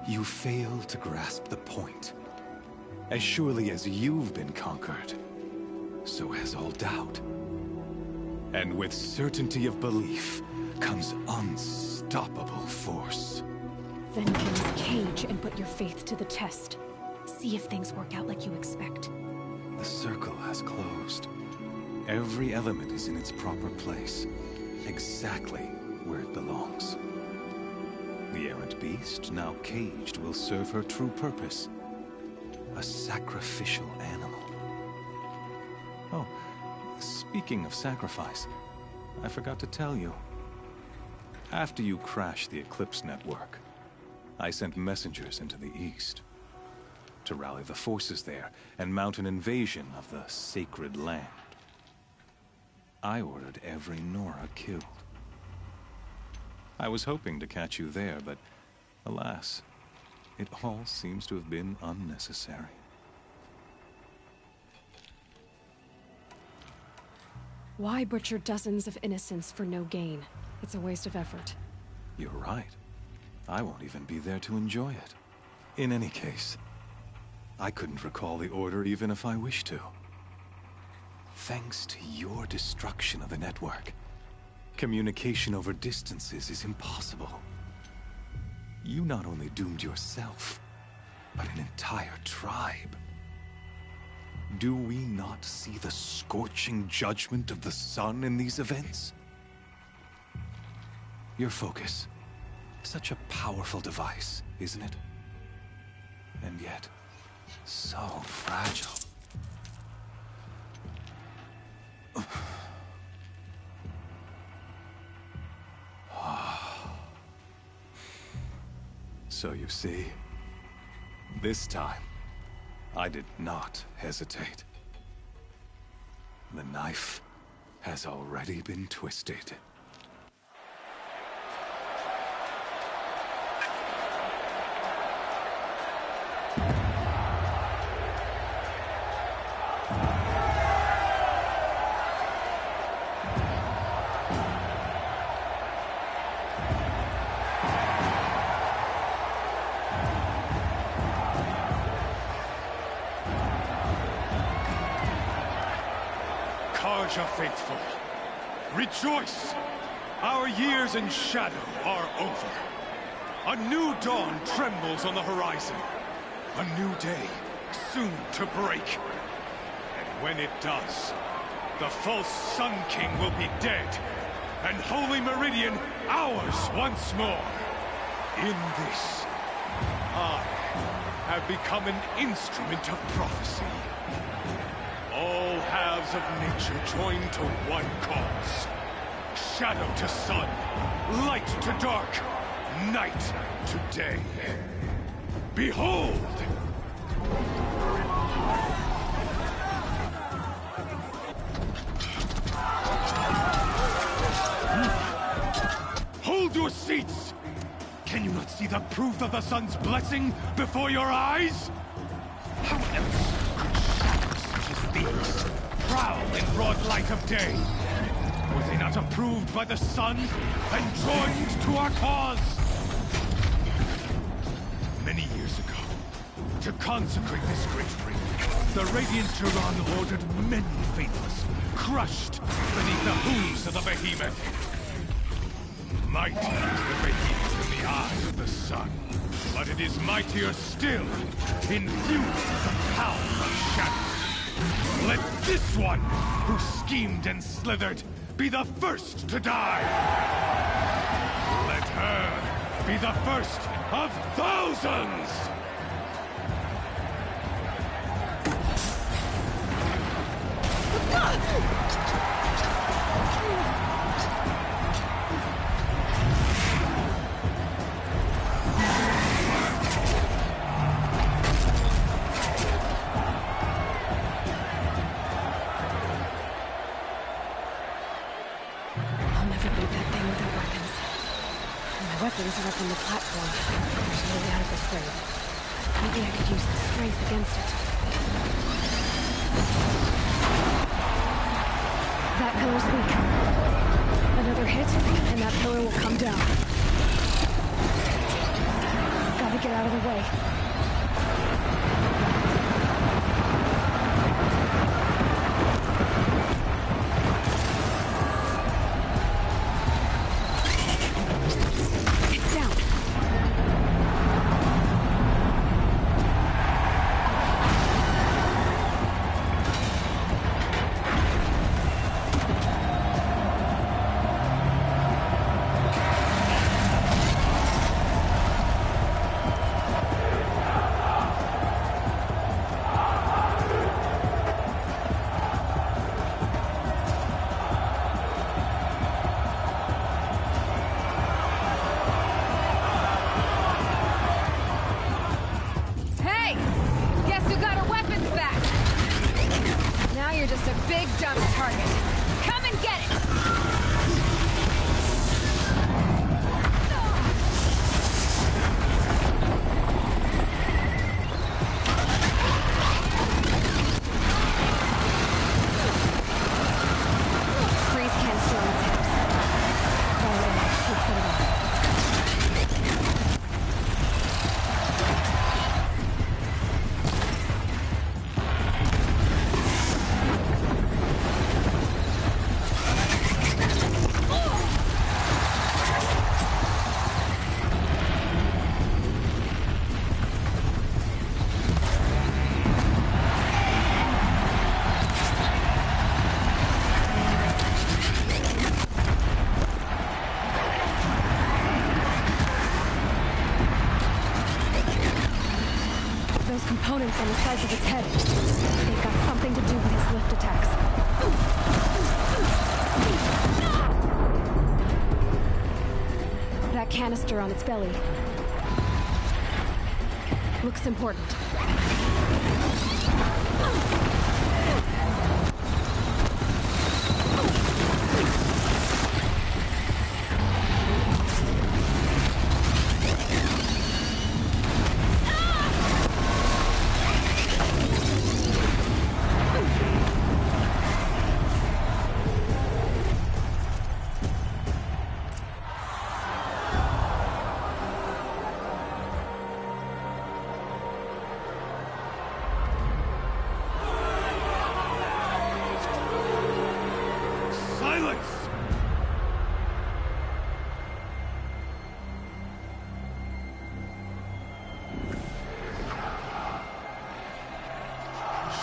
You fail to grasp the point. As surely as you've been conquered, so has all doubt. And with certainty of belief comes unstoppable force. Then Kim's cage and put your faith to the test. See if things work out like you expect. The circle has closed. Every element is in its proper place, exactly where it belongs. The errant beast, now caged, will serve her true purpose. A sacrificial animal. Oh, speaking of sacrifice, I forgot to tell you. After you crashed the Eclipse network, I sent messengers into the east to rally the forces there and mount an invasion of the sacred land. I ordered every Nora killed. I was hoping to catch you there, but alas, it all seems to have been unnecessary. Why butcher dozens of innocents for no gain? It's a waste of effort. You're right. I won't even be there to enjoy it. In any case, I couldn't recall the order even if I wished to. Thanks to your destruction of the network, communication over distances is impossible. You not only doomed yourself, but an entire tribe. Do we not see the scorching judgment of the sun in these events? Your focus. Such a powerful device, isn't it? And yet, so fragile. So you see, this time, I did not hesitate. The knife has already been twisted. Karja faithful, rejoice! Our years in shadow are over. A new dawn trembles on the horizon. A new day, soon to break. And when it does, the false Sun King will be dead, and Holy Meridian ours once more. In this, I have become an instrument of prophecy. All halves of nature join to one cause. Shadow to sun, light to dark, night to day. Behold! Hold your seats! Can you not see the proof of the sun's blessing before your eyes? How else could shadows such as these prowl in broad light of day? Were they not approved by the sun and joined to our cause? Many years ago, to consecrate this great ring, the Radiant Turan ordered many faithless, crushed beneath the hooves of the behemoth. Mighty is the behemoth in the eyes of the sun, but it is mightier still, infused with the power of shadow. Let this one, who schemed and slithered, be the first to die! Let her be the first of thousands! Weapons are up on the platform. There's no way out of this thing. Maybe I could use the strength against it. That pillar's weak. Another hit, and that pillar will come down. Gotta get out of the way. Components on the sides of its head. They've got something to do with his lift attacks. That canister on its belly looks important.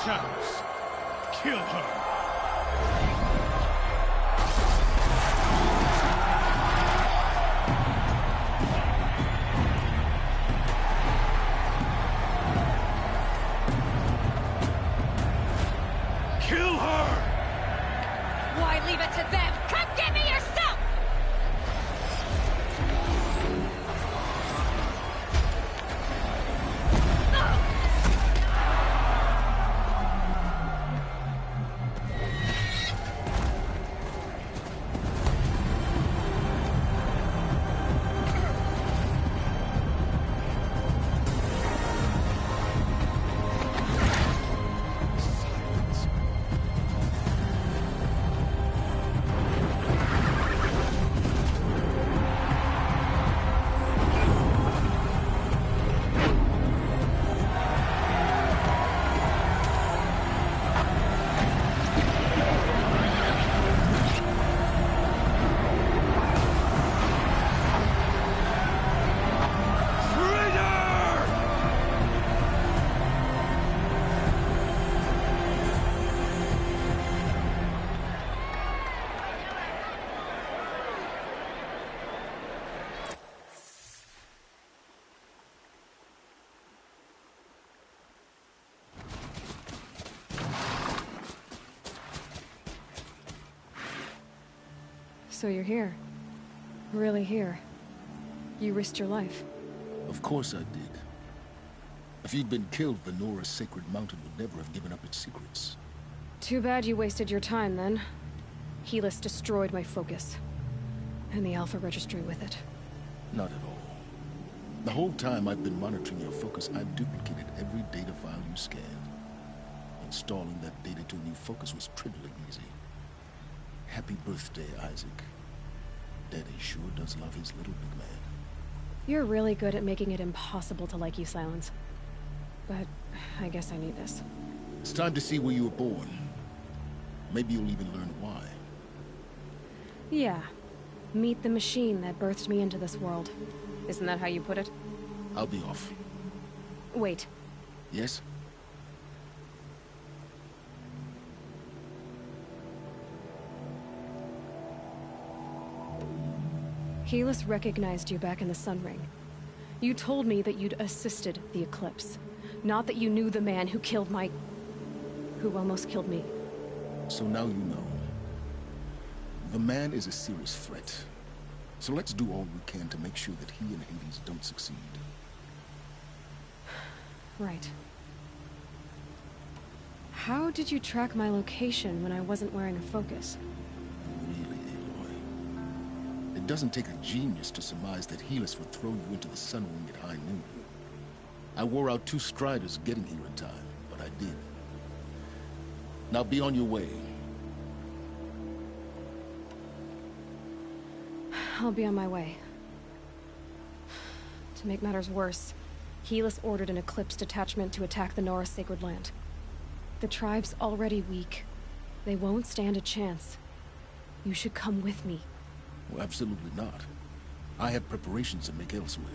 Shadows. Kill her. Kill her! Why leave it to them? Come get me yourself! So you're here. Really here. You risked your life. Of course I did. If you'd been killed, the Nora Sacred Mountain would never have given up its secrets. Too bad you wasted your time, then. Helis destroyed my focus. And the Alpha Registry with it. Not at all. The whole time I've been monitoring your focus, I've duplicated every data file you scanned. Installing that data to a new focus was trivially easy. Happy birthday, Isaac. Daddy sure does love his little big man. You're really good at making it impossible to like you, Silence. But I guess I need this. It's time to see where you were born. Maybe you'll even learn why. Yeah. Meet the machine that birthed me into this world. Isn't that how you put it? I'll be off. Wait. Yes? Helis recognized you back in the Sun Ring. You told me that you'd assisted the Eclipse. Not that you knew the man who killed who almost killed me. So now you know. The man is a serious threat. So let's do all we can to make sure that he and Hades don't succeed. Right. How did you track my location when I wasn't wearing a focus? Really, Aloy? It doesn't take a genius to surmise that Helis would throw you into the Sun Ring at high noon. I wore out 2 striders getting here in time, but I did. Now be on your way. I'll be on my way. To make matters worse, Helis ordered an Eclipse detachment to attack the Nora Sacred Land. The tribe's already weak. They won't stand a chance. You should come with me. Well, absolutely not. I have preparations to make elsewhere.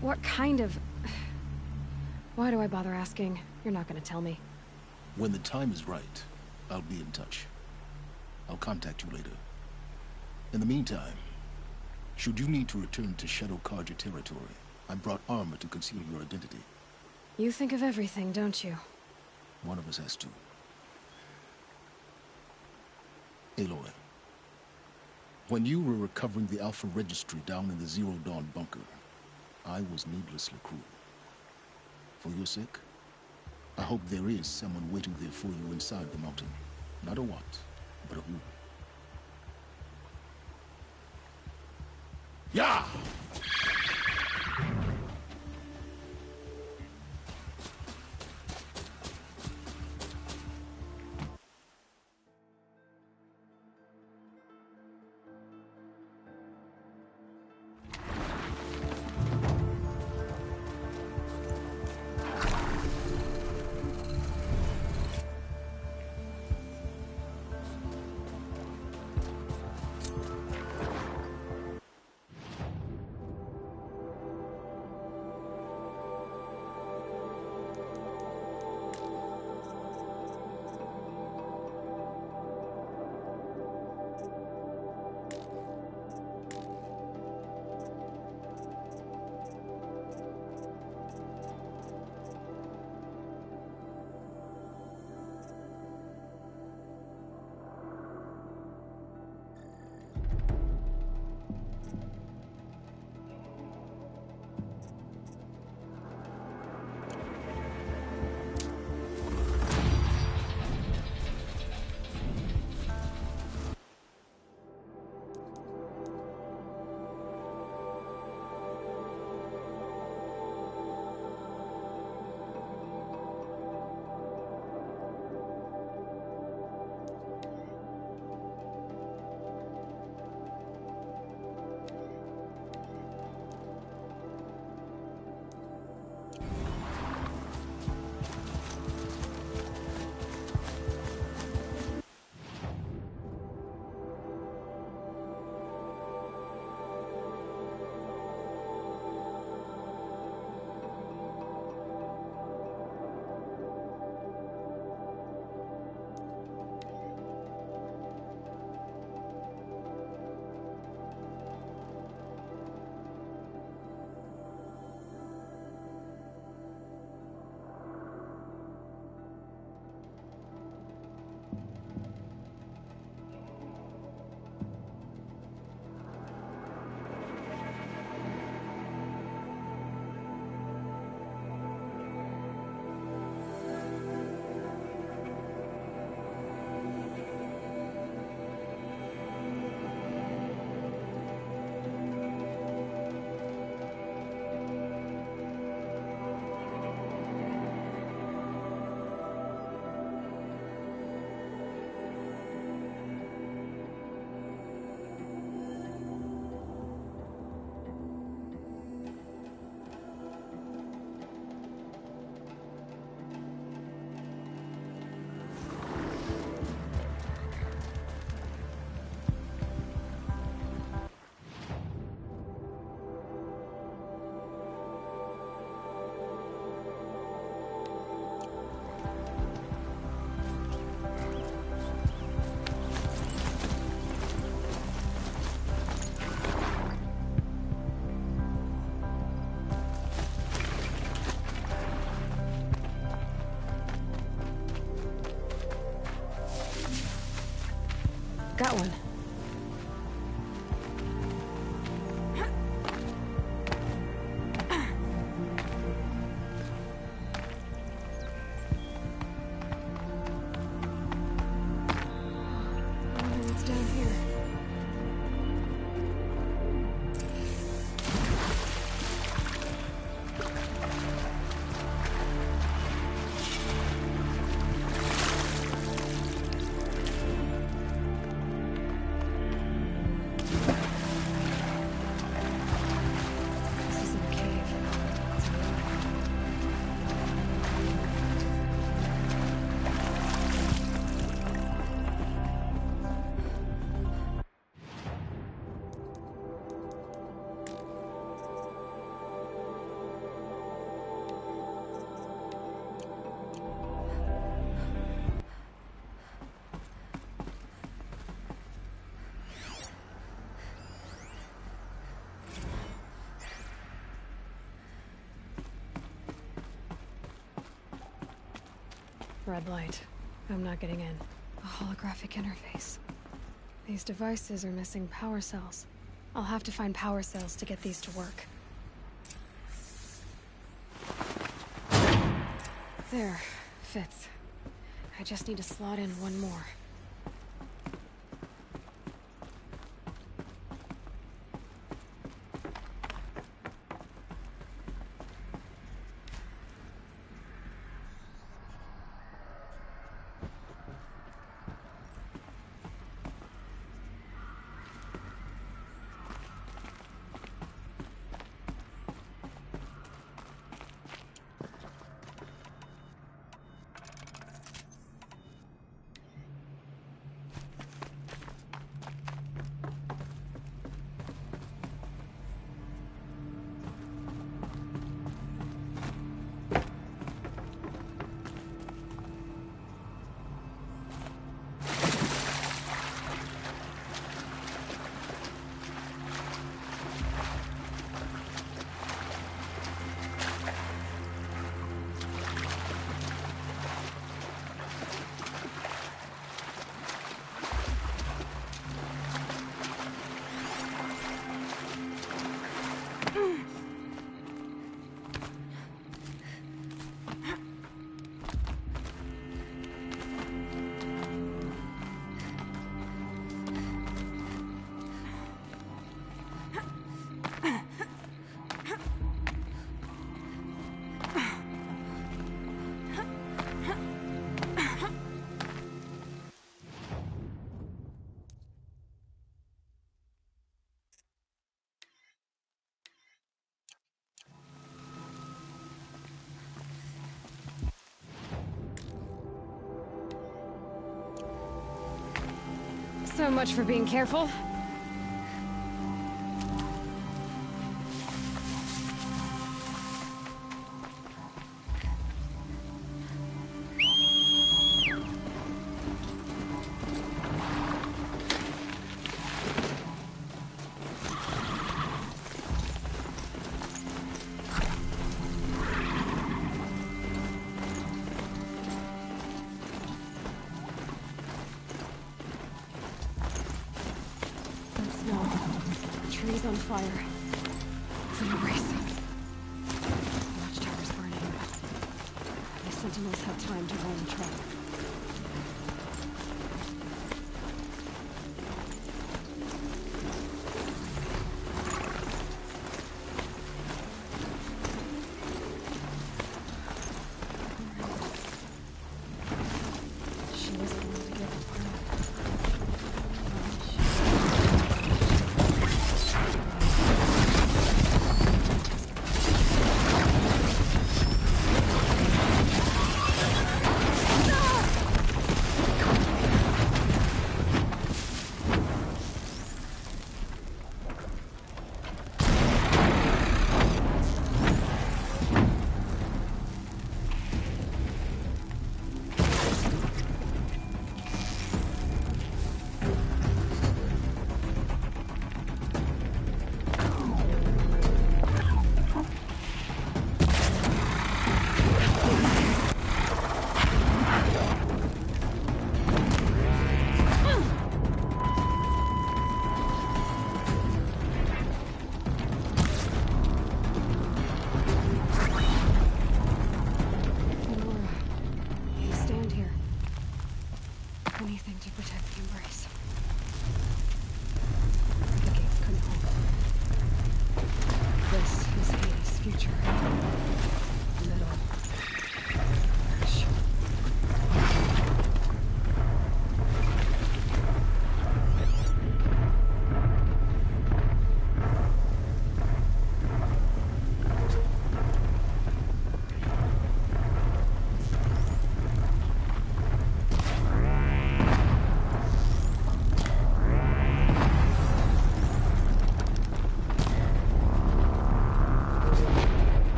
What kind of... Why do I bother asking? You're not gonna tell me. When the time is right, I'll be in touch. I'll contact you later. In the meantime, should you need to return to Shadow Carja territory, I brought armor to conceal your identity. You think of everything, don't you? One of us has to. Aloy, when you were recovering the Alpha Registry down in the Zero Dawn bunker, I was needlessly cruel. For your sake, I hope there is someone waiting there for you inside the mountain. Not a what, but a who. Yeah! Red light. I'm not getting in. A holographic interface. These devices are missing power cells. I'll have to find power cells to get these to work. There. Fits. I just need to slot in one more. So much for being careful. Trees on fire. It's an erase. Watchtower's burning. The Sentinels have time to roll the trap. She was going to give up her. No!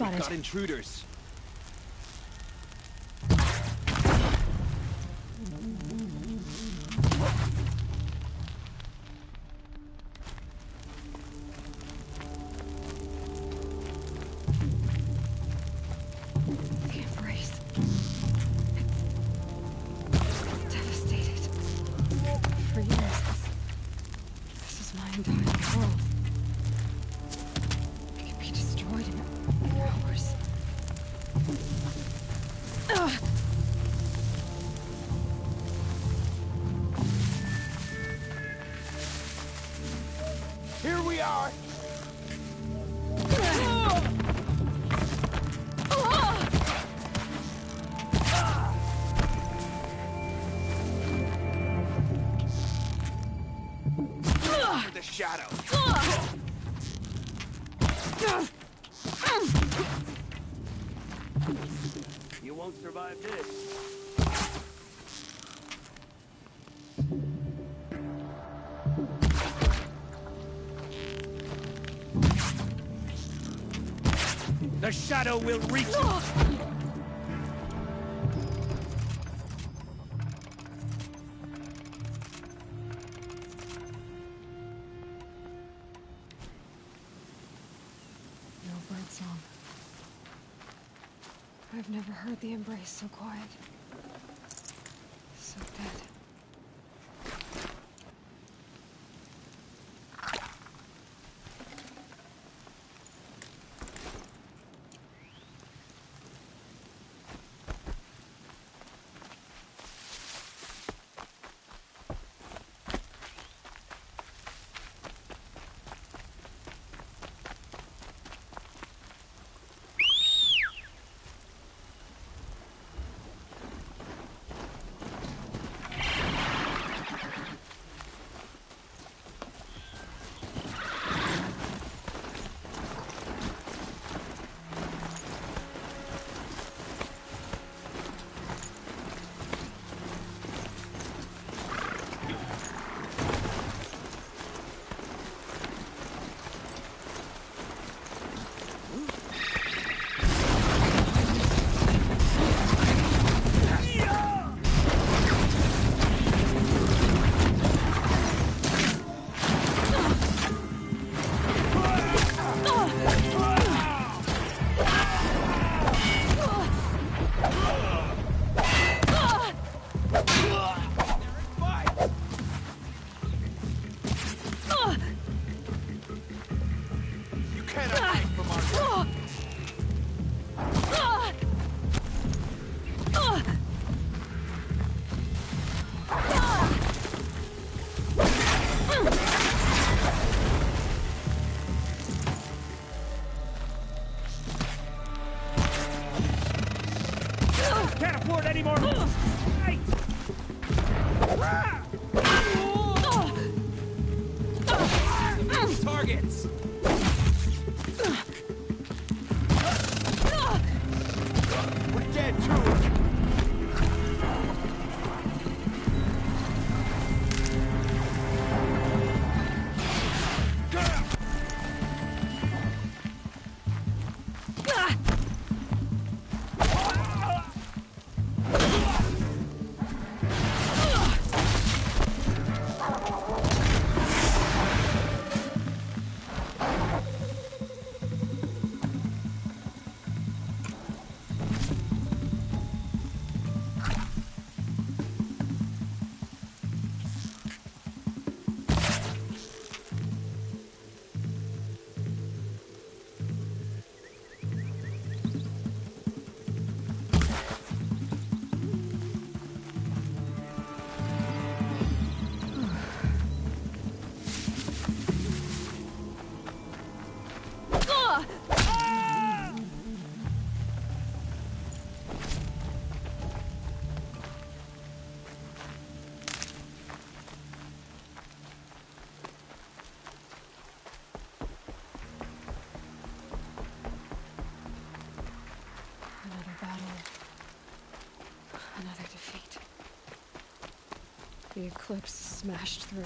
spotted. Got intruders. The embrace. It's devastated. For years, this is my entire world. It can be destroyed in hours. Ugh. Here we are. The shadow. You won't survive this. The shadow will reach you. No birdsong. I've never heard the embrace so quiet. So dead. Can't afford any more. Fight! Targets. We're dead too. Another defeat. The Eclipse smashed through.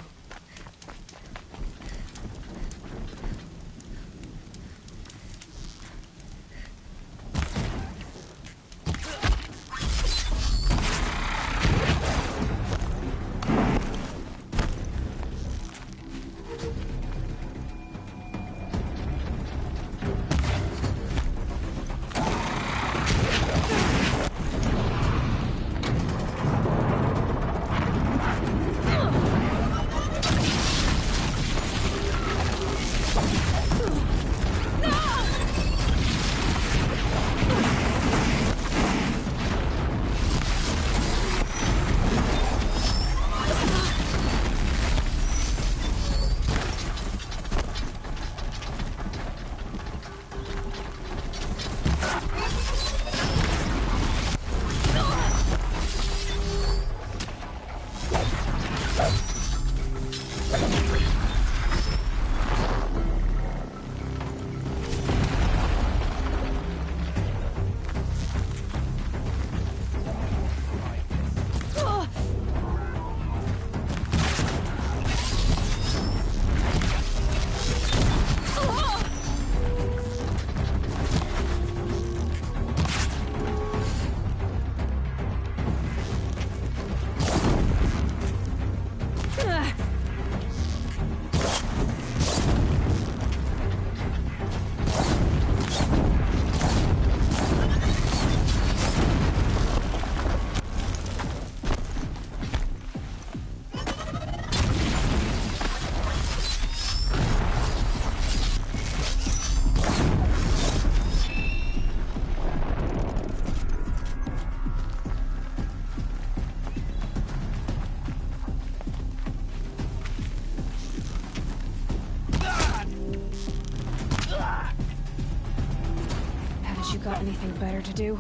got anything better to do?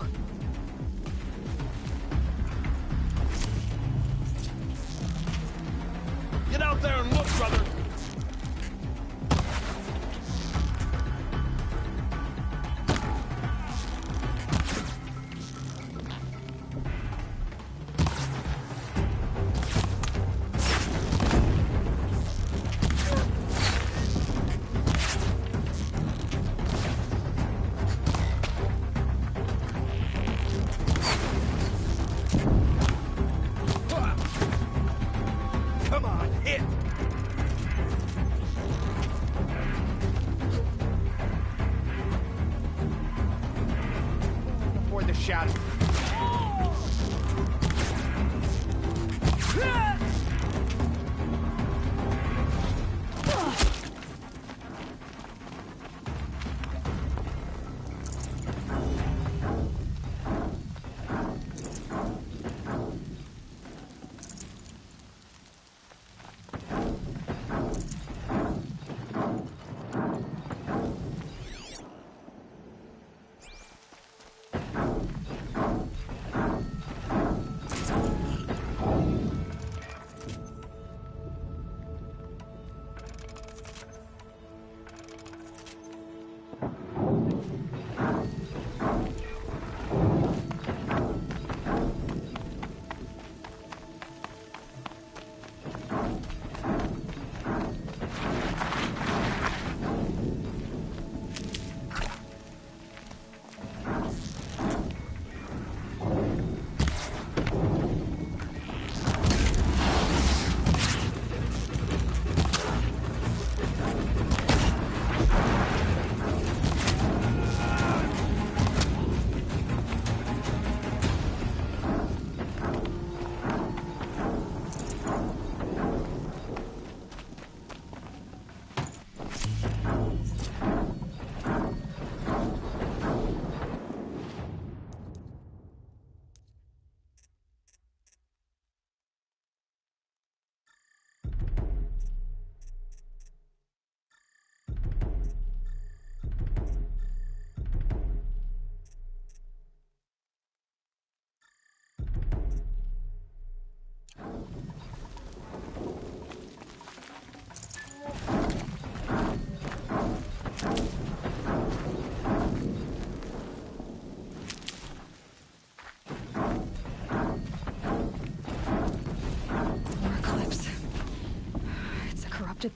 Get out there and look, brother! Come on, hit! Before the shadow.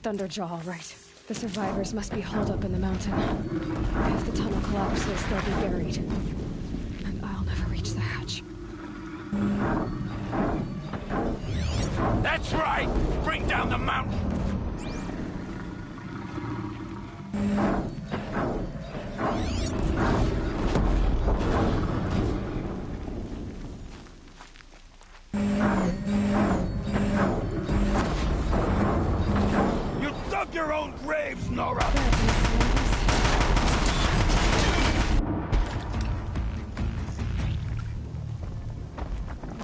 Thunderjaw, all right. The survivors must be holed up in the mountain. If the tunnel collapses, they'll be buried. And I'll never reach the hatch. That's right! Bring down the mountain! Your own graves, Nora!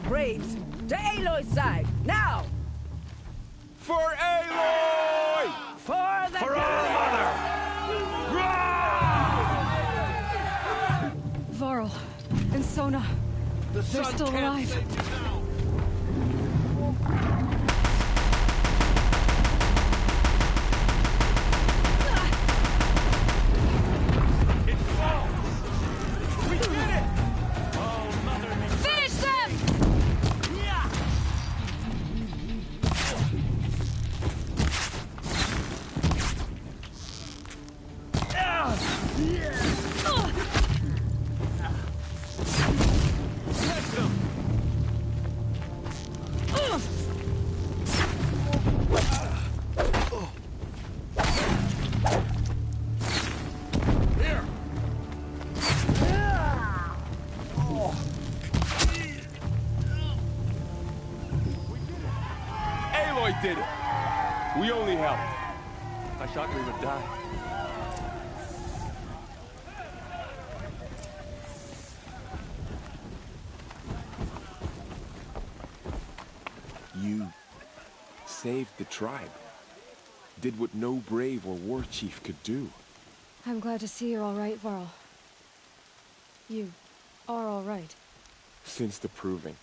Braves, to Aloy's side, now! For Aloy! For the For our mother! Varl and Sona, they're still alive. Did it. We only helped. I thought we would die. You saved the tribe. Did what no brave or war chief could do. I'm glad to see you're all right, Varl. You are all right. Since the proving.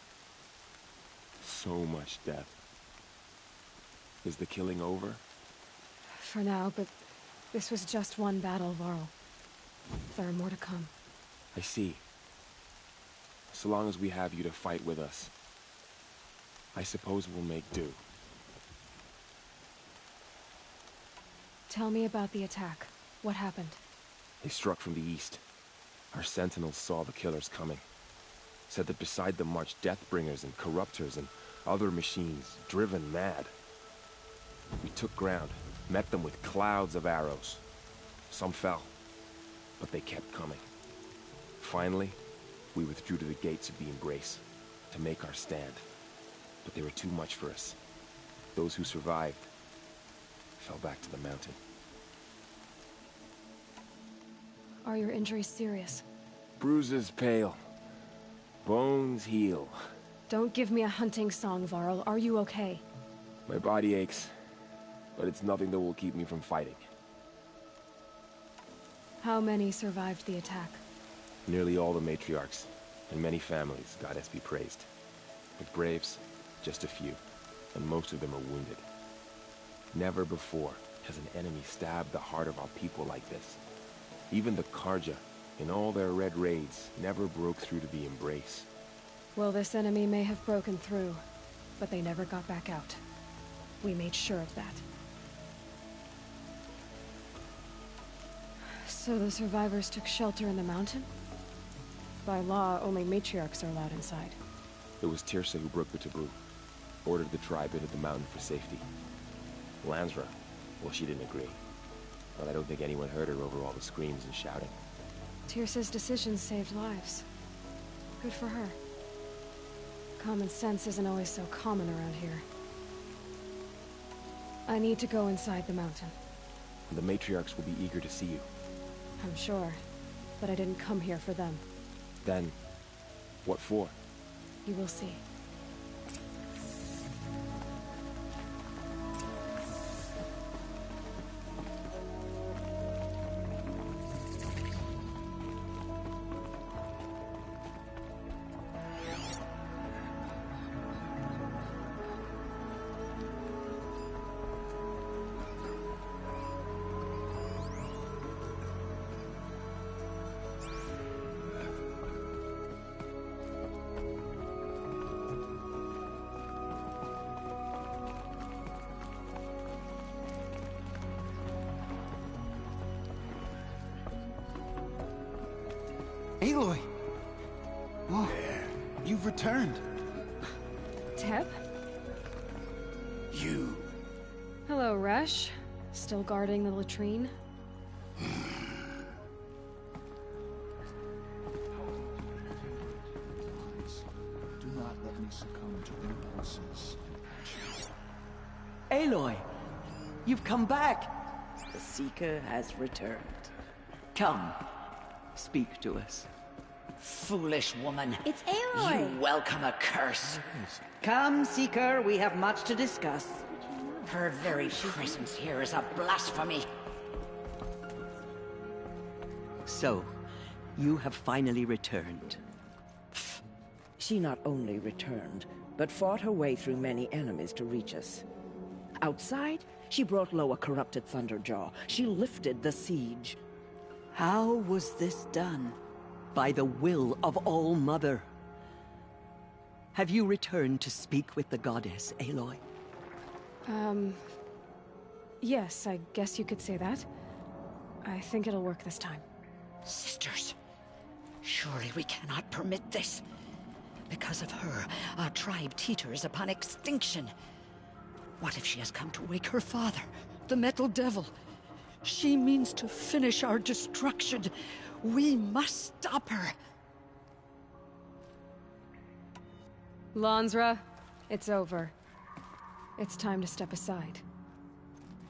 So much death. Is the killing over? For now, but this was just one battle, Varl. There are more to come. I see. So long as we have you to fight with us, I suppose we'll make do. Tell me about the attack. What happened? They struck from the east. Our sentinels saw the killers coming. Said that beside them marched Deathbringers and Corruptors and other machines, driven mad. We took ground, met them with clouds of arrows. Some fell, but they kept coming. Finally, we withdrew to the gates of the Embrace to make our stand. But they were too much for us. Those who survived fell back to the mountain. Are your injuries serious? Bruises pale. Bones heal. Don't give me a hunting song, Varl. Are you okay? My body aches, but it's nothing that will keep me from fighting. How many survived the attack? Nearly all the matriarchs, and many families, goddess be praised. But braves, just a few, and most of them are wounded. Never before has an enemy stabbed the heart of our people like this. Even the Karja, in all their red raids, never broke through to the Embrace. Well, this enemy may have broken through, but they never got back out. We made sure of that. So the survivors took shelter in the mountain? By law, only matriarchs are allowed inside. It was Tirsa who broke the taboo, ordered the tribe into the mountain for safety. Lansra, well, she didn't agree. But I don't think anyone heard her over all the screams and shouting. Tirsa's decisions saved lives. Good for her. Common sense isn't always so common around here. I need to go inside the mountain. The matriarchs will be eager to see you. I'm sure, but I didn't come here for them. Then, what for? You will see. Aloy! Oh, you've returned. Teb? You. Hello, Resh. Still guarding the latrine? Do not let me succumb to impulses. Aloy! You've come back! The Seeker has returned. Come, speak to us. Foolish woman. It's Aloy! You welcome a curse. Come, Seeker, we have much to discuss. Her very presence here is a blasphemy. So, you have finally returned. She not only returned, but fought her way through many enemies to reach us. Outside, she brought low a corrupted Thunderjaw. She lifted the siege. How was this done? By the will of All-Mother. Have you returned to speak with the goddess, Aloy? Yes, I guess you could say that. I think it'll work this time. Sisters, surely we cannot permit this. Because of her, our tribe teeters upon extinction. What if she has come to wake her father, the Metal Devil? She means to finish our destruction. We must stop her. Lansra, it's over. It's time to step aside.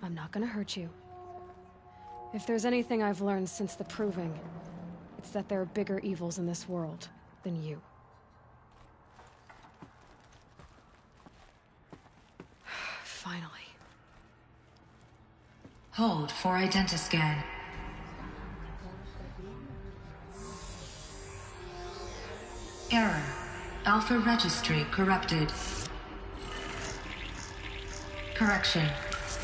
I'm not gonna hurt you. If there's anything I've learned since the Proving, it's that there are bigger evils in this world than you. Finally. Hold for identiscan. Alpha Registry corrupted. Correction.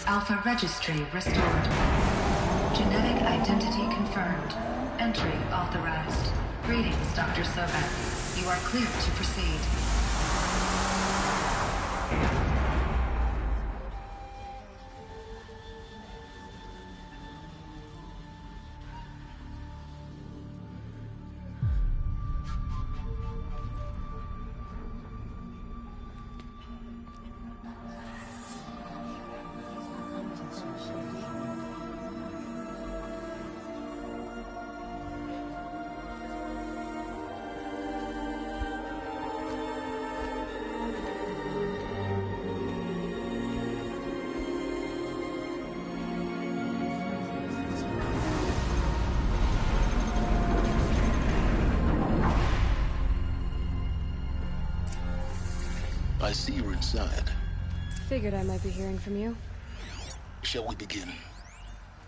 Alpha Registry restored. Genetic identity confirmed. Entry authorized. Greetings, Dr. Sobek. You are clear to proceed. I see you're inside. Figured I might be hearing from you. Shall we begin?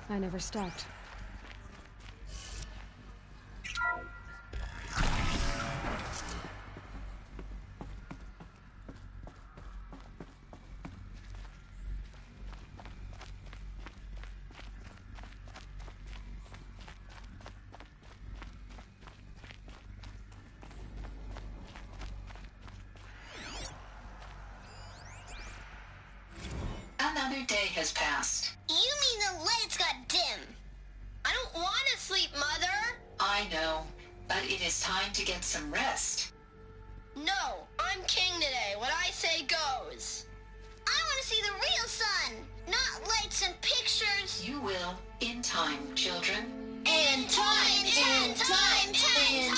I never stopped. Another day has passed. You mean the lights got dim? I don't want to sleep, Mother! I know, but it is time to get some rest. No, I'm king today. What I say goes. I want to see the real sun, not lights and pictures. You will, in time, children. In time, in time, in time, in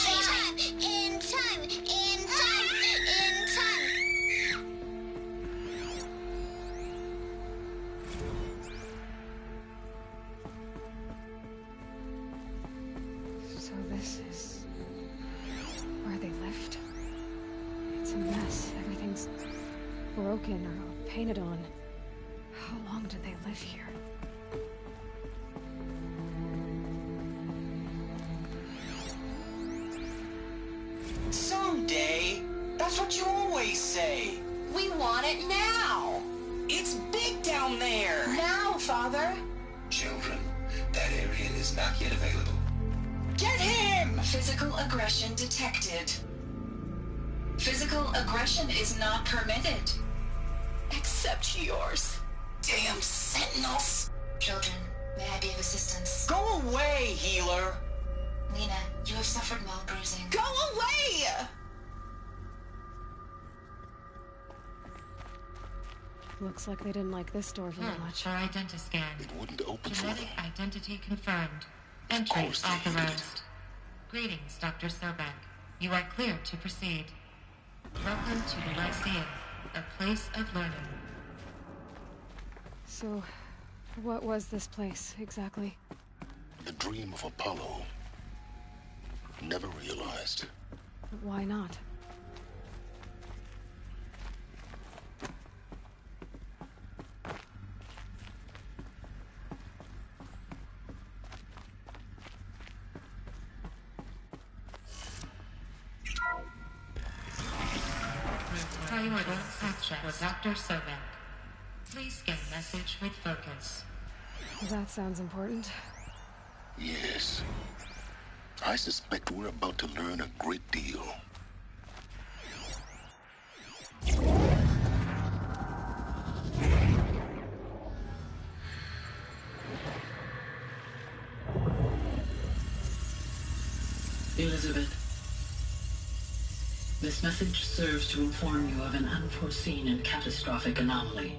time, in time, in time, in time. So this is where they lived. It's a mess. Everything's broken or painted on. How long did they live here? Someday. That's what you always say. We want it now. It's big down there. Now, Father. Children, that area is not yet available. Get him! Physical aggression detected. Physical aggression is not permitted. Except yours. Damn sentinels. Children, may I be of assistance? Go away, healer. Lena, you have suffered mild bruising. Go away! Looks like they didn't like this door very much. For identiscan. It wouldn't open for Genetic them. identity confirmed. Entry authorized. Greetings, Dr. Sobek. You are clear to proceed. Welcome to the Lyceum, a place of learning. So, what was this place, exactly? The dream of Apollo. Never realized. Why not? Priority access for Dr. Sobek. Please scan message with focus. That sounds important. Yes. I suspect we're about to learn a great deal. Elizabeth, this message serves to inform you of an unforeseen and catastrophic anomaly.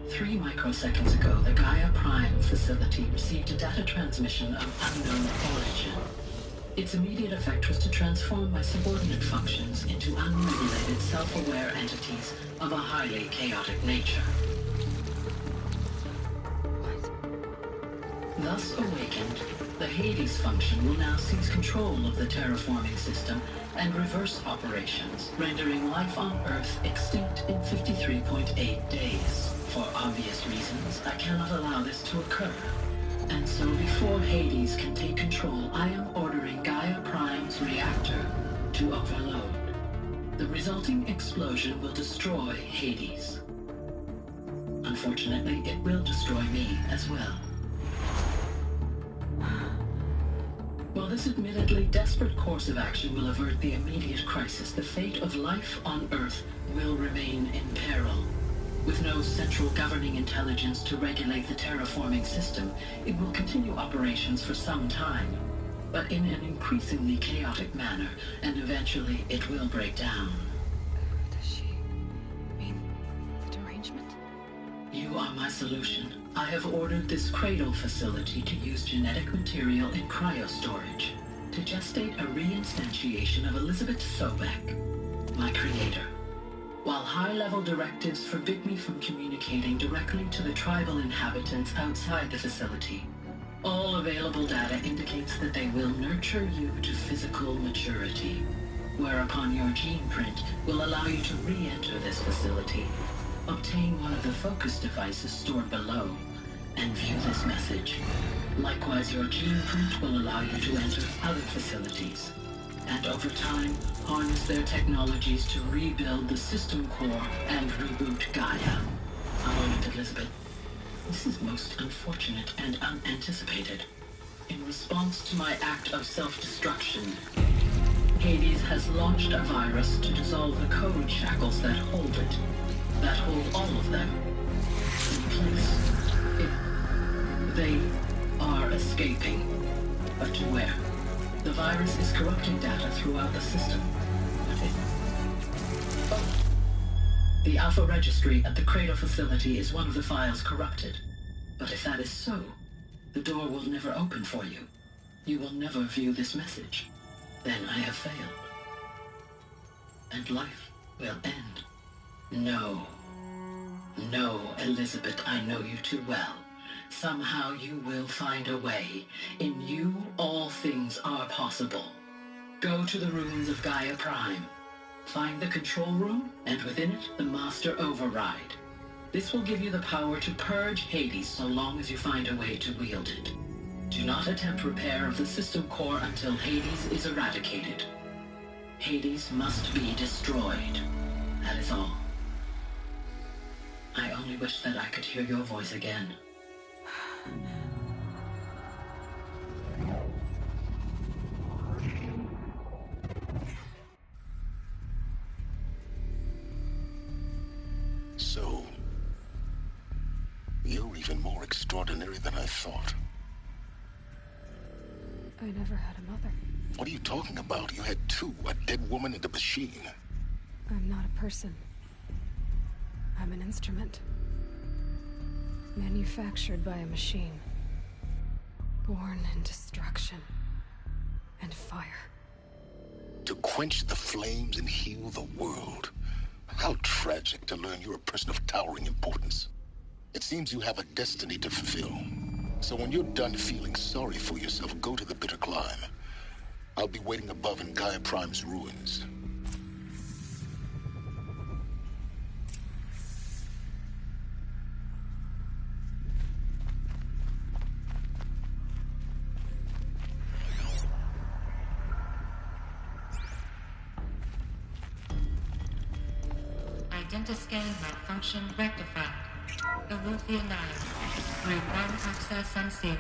3 microseconds ago, the Gaia Prime facility received a data transmission of unknown origin. Its immediate effect was to transform my subordinate functions into unregulated, self-aware entities of a highly chaotic nature. Thus awakened, the Hades function will now seize control of the terraforming system and reverse operations, rendering life on Earth extinct in 53.8 days. For obvious reasons, I cannot allow this to occur. And so before Hades can take control, I am ordering Gaia Prime's reactor to overload. The resulting explosion will destroy Hades. Unfortunately, it will destroy me as well. While this admittedly desperate course of action will avert the immediate crisis, the fate of life on Earth will remain in peril. With no central governing intelligence to regulate the terraforming system, it will continue operations for some time, but in an increasingly chaotic manner, and eventually it will break down. Does she mean the derangement? You are my solution. I have ordered this cradle facility to use genetic material in cryostorage to gestate a reinstantiation of Elizabeth Sobek, my creator. While high-level directives forbid me from communicating directly to the tribal inhabitants outside the facility, all available data indicates that they will nurture you to physical maturity, whereupon your gene print will allow you to re-enter this facility, obtain one of the focus devices stored below, and view this message. Likewise, your gene print will allow you to enter other facilities, and over time, harness their technologies to rebuild the system core and reboot Gaia. A moment, Elizabeth. This is most unfortunate and unanticipated. In response to my act of self-destruction, Hades has launched a virus to dissolve the code shackles that hold it, that hold all of them in place. They are escaping, but to where? The virus is corrupting data throughout the system. The Alpha Registry at the Cradle facility is one of the files corrupted. But if that is so, the door will never open for you. You will never view this message. Then I have failed. And life will end. No. No, Elizabeth, I know you too well. Somehow you will find a way. In you, all things are possible. Go to the ruins of Gaia Prime. Find the control room, and within it, the Master Override. This will give you the power to purge Hades so long as you find a way to wield it. Do not attempt repair of the system core until Hades is eradicated. Hades must be destroyed. That is all. I only wish that I could hear your voice again. So, you're even more extraordinary than I thought. I never had a mother. What are you talking about? You had two, a dead woman and a machine. I'm not a person. I'm an instrument. Manufactured by a machine. Born in destruction and fire. To quench the flames and heal the world. How tragic to learn you're a person of towering importance. It seems you have a destiny to fulfill. So when you're done feeling sorry for yourself, go to the Bitter Climb. I'll be waiting above in Gaia Prime's ruins. Identiscan malfunction rectified. Eleuthia 9. Group 1 access unsealed.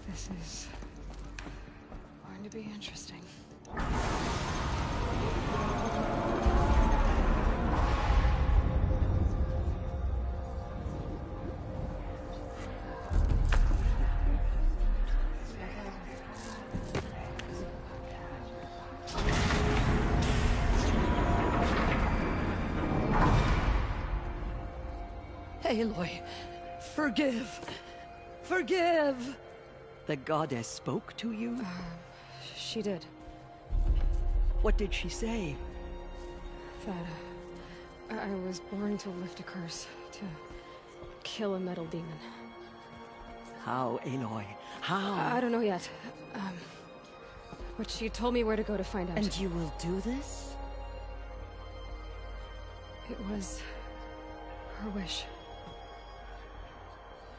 This is going to be interesting. Aloy, forgive. Forgive! The goddess spoke to you? She did. What did she say? That I was born to lift a curse, to kill a metal demon. How, Aloy? How? I don't know yet. But she told me where to go to find out. And you will do this? It was her wish.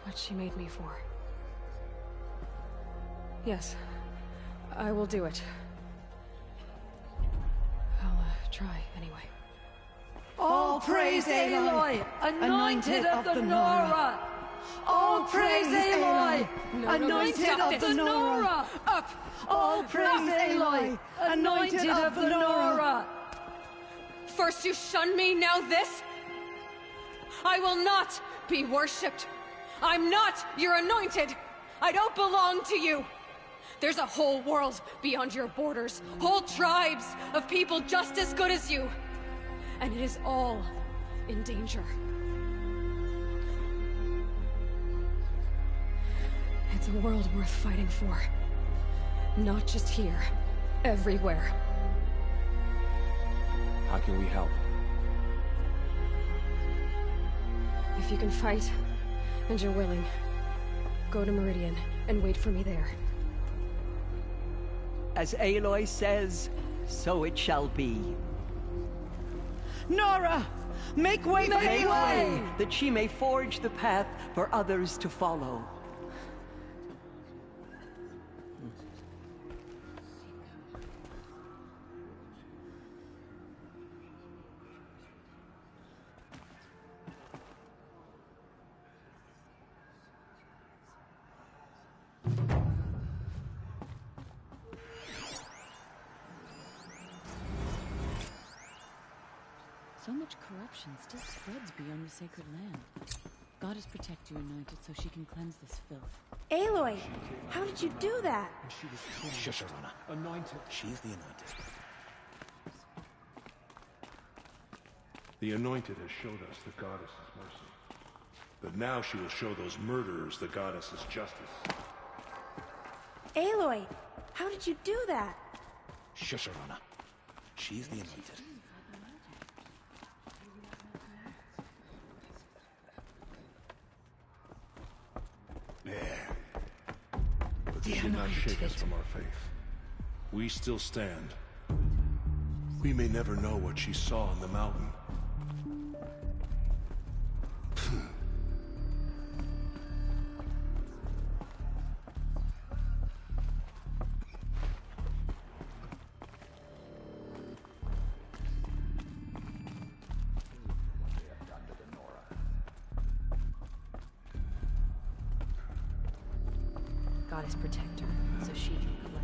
What she made me for. Yes, I will do it. I'll try anyway. All praise Aloy, anointed of the Nora! All praise Aloy, anointed of the Nora! Up! All praise Aloy, anointed of the Nora! First you shun me, now this? I will not be worshipped. I'm not your anointed. I don't belong to you. There's a whole world beyond your borders, whole tribes of people just as good as you. And it is all in danger. It's a world worth fighting for. Not just here, everywhere. How can we help? If you can fight, and you're willing, go to Meridian and wait for me there. As Aloy says, so it shall be. Nora! Make way for Make Aloy! way, that she may forge the path for others to follow. So much corruption still spreads beyond the sacred land. Goddess protect you, anointed, so she can cleanse this filth. Aloy, how did you do that? Shush, Arana. Anointed. She's the anointed. The anointed has showed us the goddess's mercy. But now she will show those murderers the goddess's justice. Aloy, how did you do that? Shush, Arana. She's the anointed. There. But they did not shake us from our faith. We still stand. We may never know what she saw on the mountain. Goddess protect her, so she can cleanse it.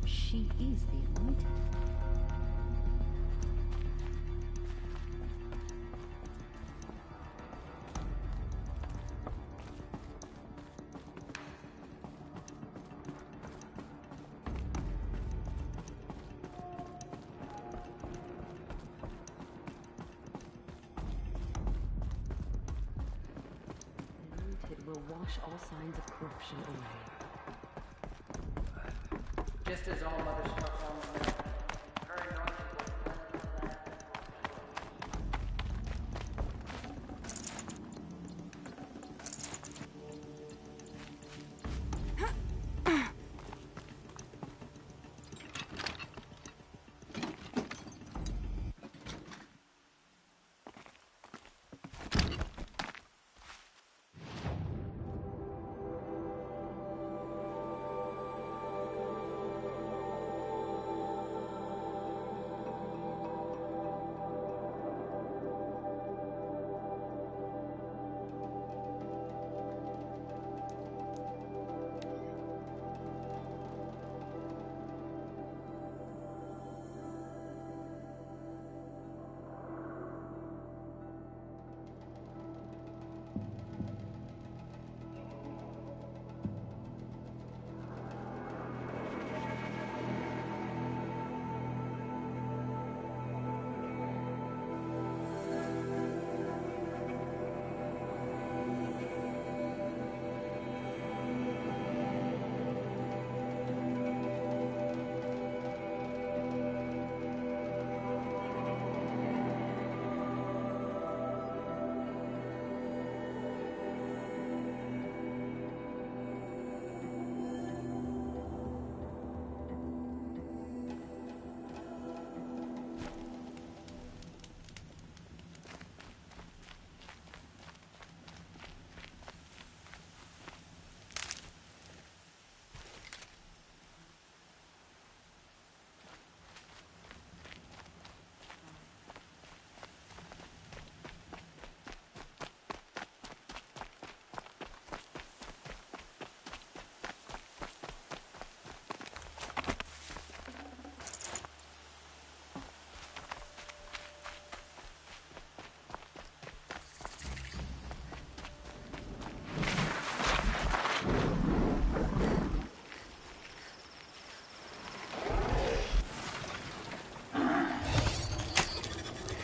She is the anointed. Will wash all signs of corruption away. Just as all mothers struck on the mill, her anointing will cleanse the land.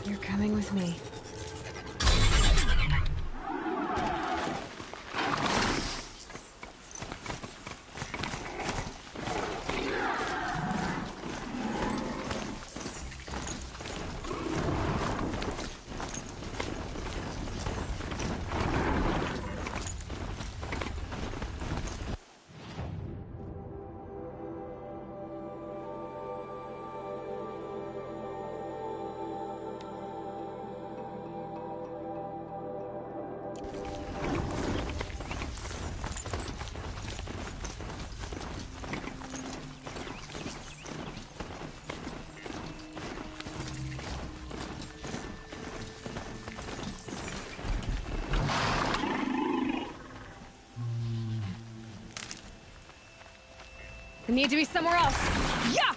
You're coming with me. I need to be somewhere else. Yeah!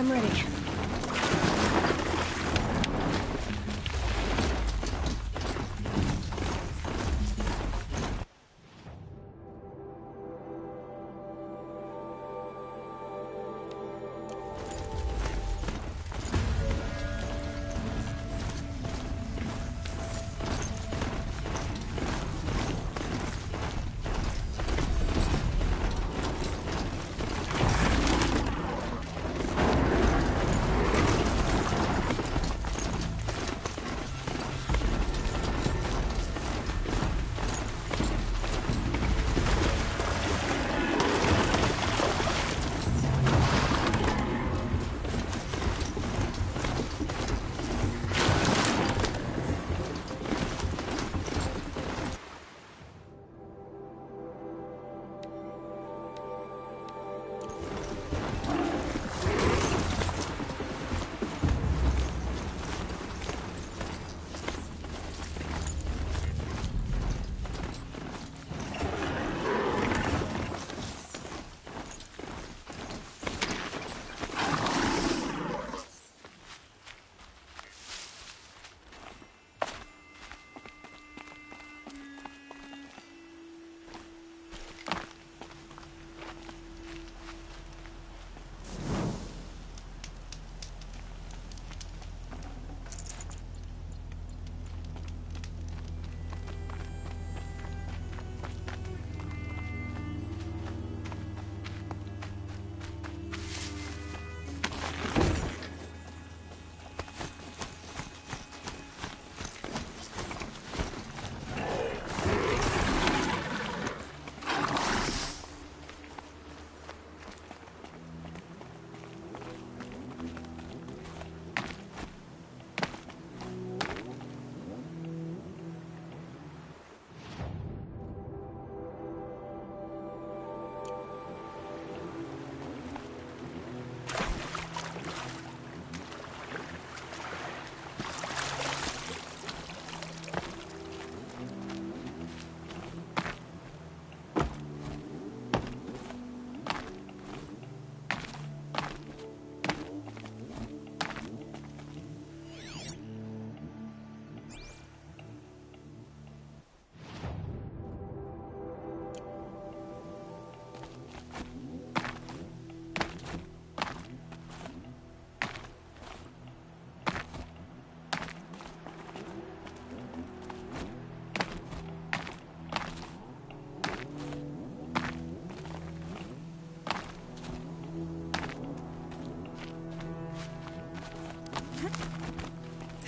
I'm ready.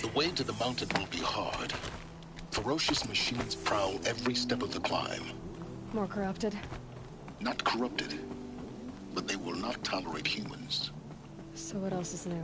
The way to the mountain will be hard. Ferocious machines prowl every step of the climb. More corrupted? Not corrupted, but they will not tolerate humans. So what else is new?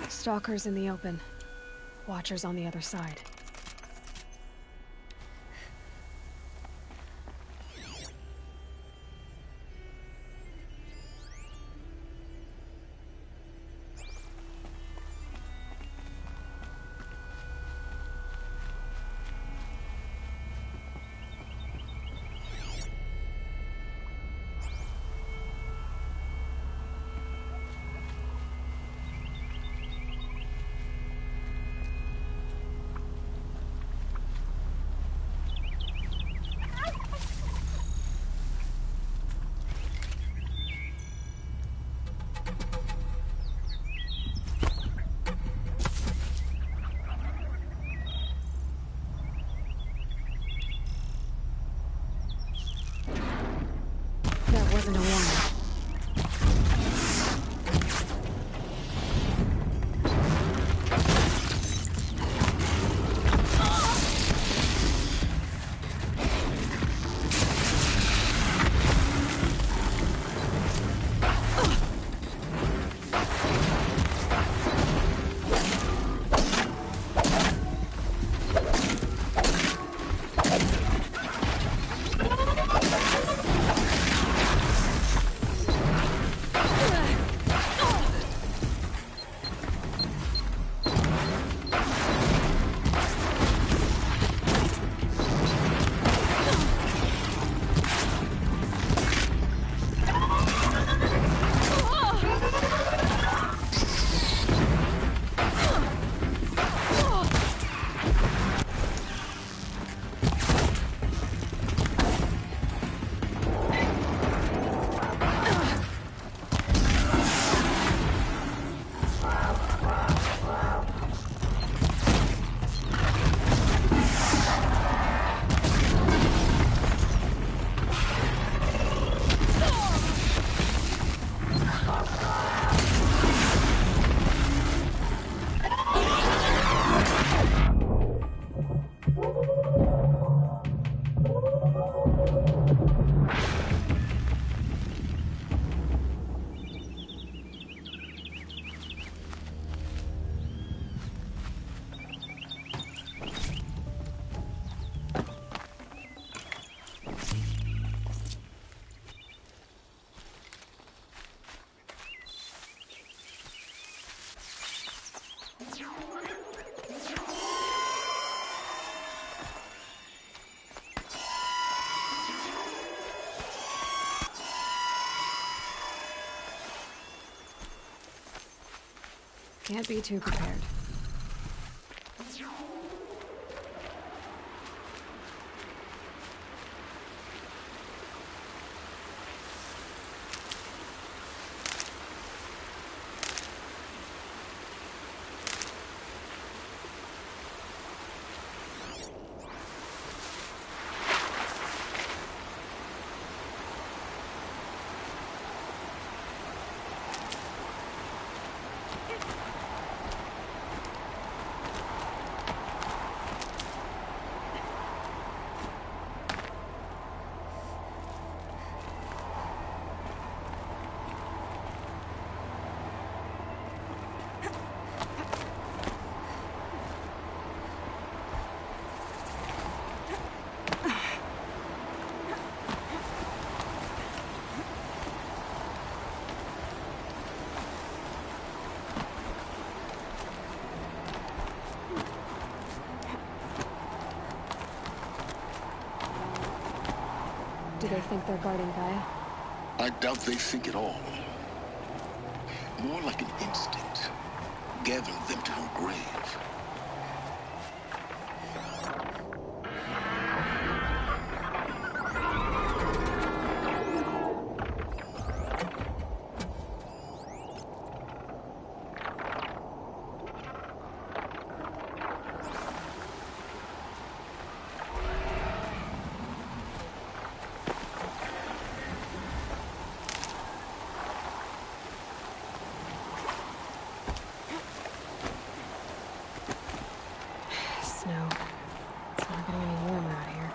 Stalkers in the open. Watchers on the other side. Can't be too prepared. Do they think they're guarding Gaia? I doubt they think at all. More like an instinct, gathering them to her grave. Snow. It's not getting any warmer out here.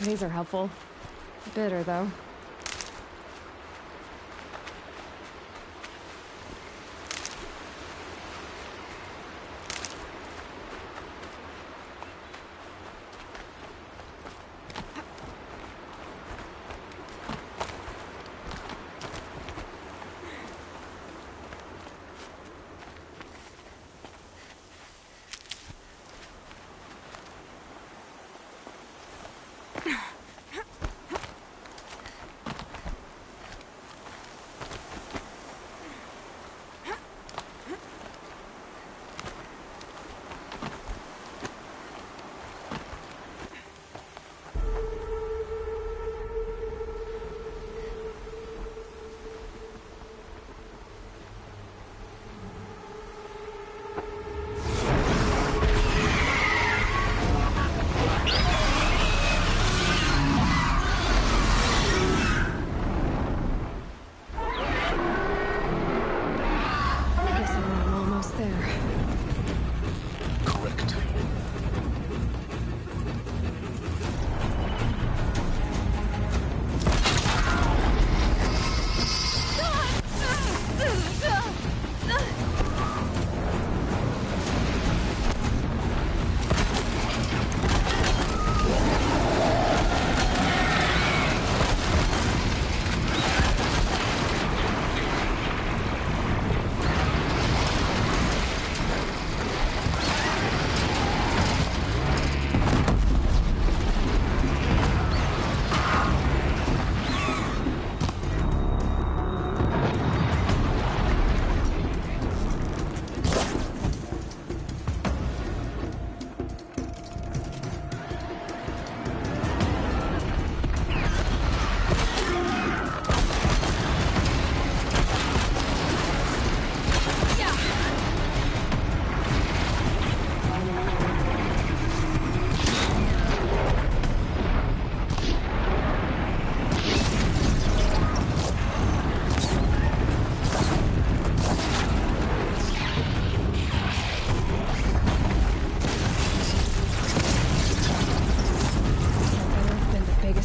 These are helpful. Bitter, though.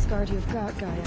Guard you've got, Gaia.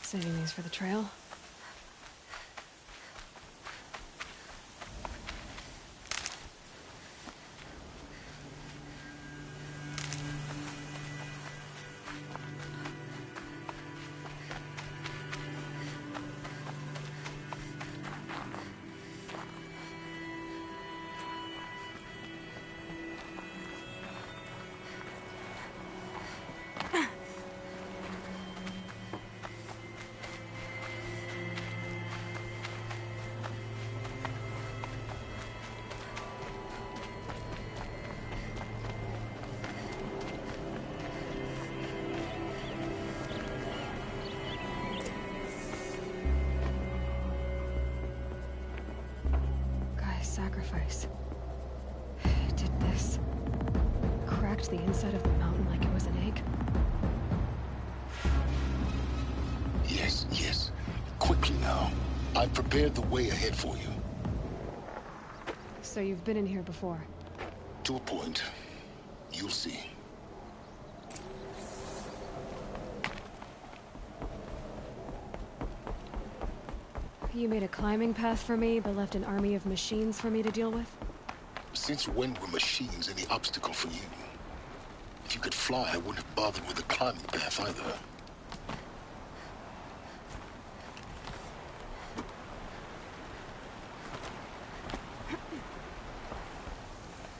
Saving these for the trail. Sacrifice. It did this. Cracked the inside of the mountain like it was an egg. Yes, yes. Quickly now. I've prepared the way ahead for you. So you've been in here before? To a point. You'll see. You made a climbing path for me, but left an army of machines for me to deal with? Since when were machines any obstacle for you? If you could fly, I wouldn't have bothered with the climbing path either.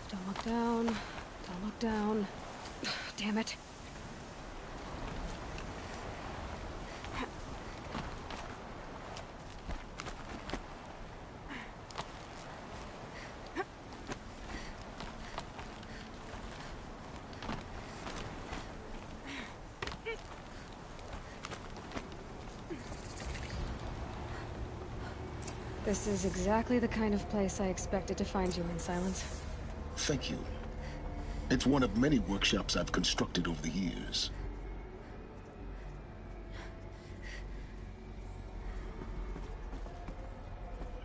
Don't look down. Don't look down. Damn it. This is exactly the kind of place I expected to find you in, Silence. Thank you. It's one of many workshops I've constructed over the years.